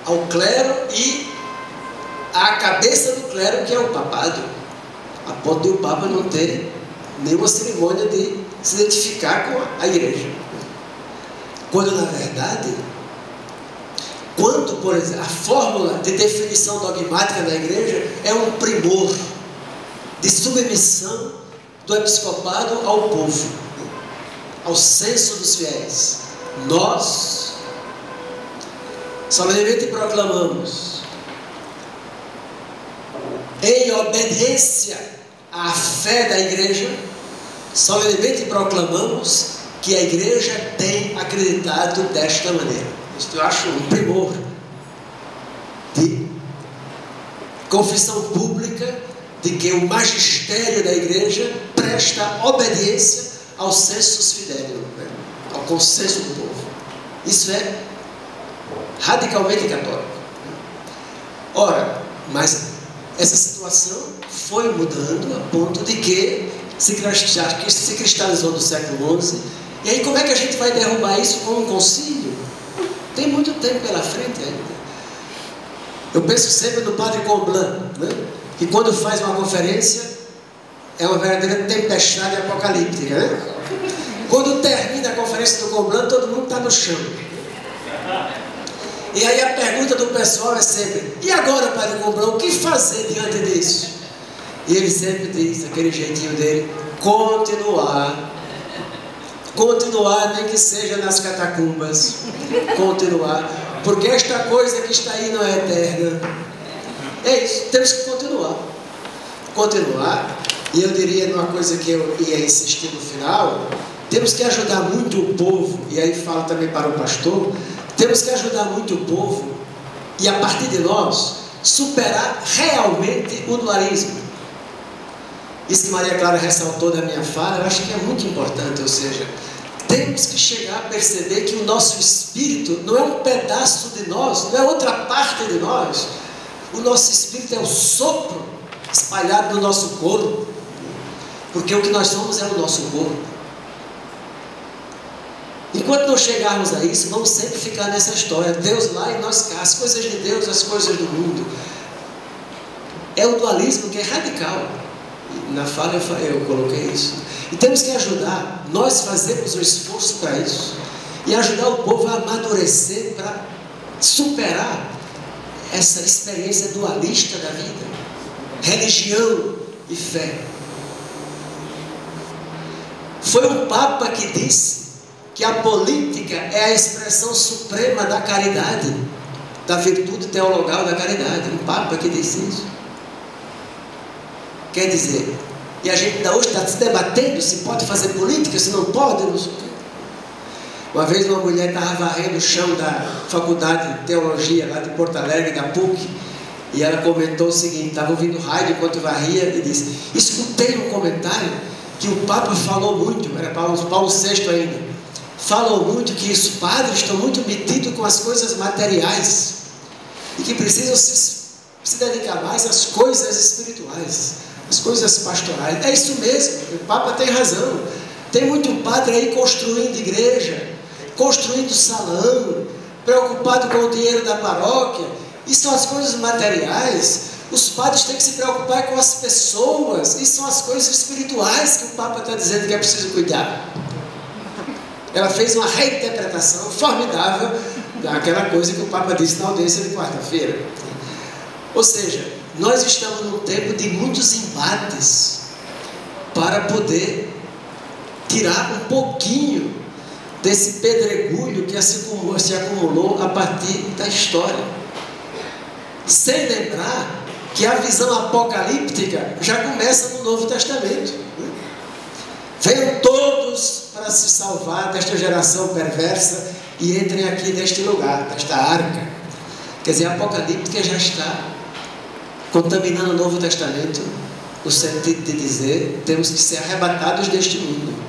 ao clero e à cabeça do clero, que é o papado, a ponto de o Papa não ter nenhuma cerimônia de se identificar com a igreja. Quando na verdade, por exemplo, a fórmula de definição dogmática da igreja é um primor, de submissão do episcopado ao povo, ao censo dos fiéis. Nós solenemente proclamamos, em obediência à fé da igreja, solenemente proclamamos que a igreja tem acreditado desta maneira. Isto eu acho um primor de confissão pública de que o magistério da igreja presta obediência ao sensus fidelio, ao consenso do povo. Isso é radicalmente católico. Ora, mas essa situação foi mudando a ponto de que se cristalizou no século XI. E aí como é que a gente vai derrubar isso com um concílio? Tem muito tempo pela frente ainda. Eu penso sempre no Padre Comblan, né? Que quando faz uma conferência é uma verdadeira tempestade apocalíptica, né? Quando termina a conferência do Comblan, todo mundo está no chão. E aí a pergunta do pessoal é sempre: e agora, Padre Comblan, o que fazer diante disso? E ele sempre diz, aquele jeitinho dele: continuar. Continuar, nem que seja nas catacumbas. Continuar. Porque esta coisa que está aí não é eterna. É isso, temos que continuar. Continuar. E eu diria numa coisa que eu ia insistir no final: temos que ajudar muito o povo, e aí falo também para o pastor, temos que ajudar muito o povo, e a partir de nós, superar realmente o dualismo. Isso que Maria Clara ressaltou da minha fala, eu acho que é muito importante, ou seja, temos que chegar a perceber que o nosso espírito não é um pedaço de nós, não é outra parte de nós. O nosso espírito é o sopro espalhado no nosso corpo, porque o que nós somos é o nosso corpo. Enquanto não chegarmos a isso, vamos sempre ficar nessa história, Deus lá e nós cá, as coisas de Deus, as coisas do mundo. É o dualismo que é radical. Na fala eu coloquei isso. E temos que ajudar, nós fazemos um esforço para isso, e ajudar o povo a amadurecer para superar essa experiência dualista da vida, religião e fé. Foi um Papa que disse que a política é a expressão suprema da caridade, da virtude teologal da caridade. Um Papa que disse isso. Quer dizer, e a gente ainda hoje está se debatendo se pode fazer política, se não pode, não sei o quê. Uma vez uma mulher estava varrendo o chão da faculdade de teologia lá de Porto Alegre, da PUC, e ela comentou o seguinte: estava ouvindo rádio enquanto varria, e disse: escutei um comentário que o Papa falou muito, era Paulo VI ainda, falou muito que os padres estão muito metidos com as coisas materiais e que precisam se dedicar mais às coisas espirituais, as coisas pastorais. É isso mesmo, o Papa tem razão. Tem muito padre aí construindo igreja, construindo salão, preocupado com o dinheiro da paróquia. Isso são as coisas materiais. Os padres têm que se preocupar com as pessoas. Isso são as coisas espirituais que o Papa está dizendo que é preciso cuidar. Ela fez uma reinterpretação formidável daquela coisa que o Papa disse na audiência de quarta-feira. Ou seja, nós estamos num tempo de muitos embates para poder tirar um pouquinho desse pedregulho que se acumulou a partir da história. Sem lembrar que a visão apocalíptica já começa no Novo Testamento. Venham todos para se salvar desta geração perversa e entrem aqui neste lugar, nesta arca. Quer dizer, a apocalíptica já está contaminando o Novo Testamento, no sentido de dizer, temos que ser arrebatados deste mundo.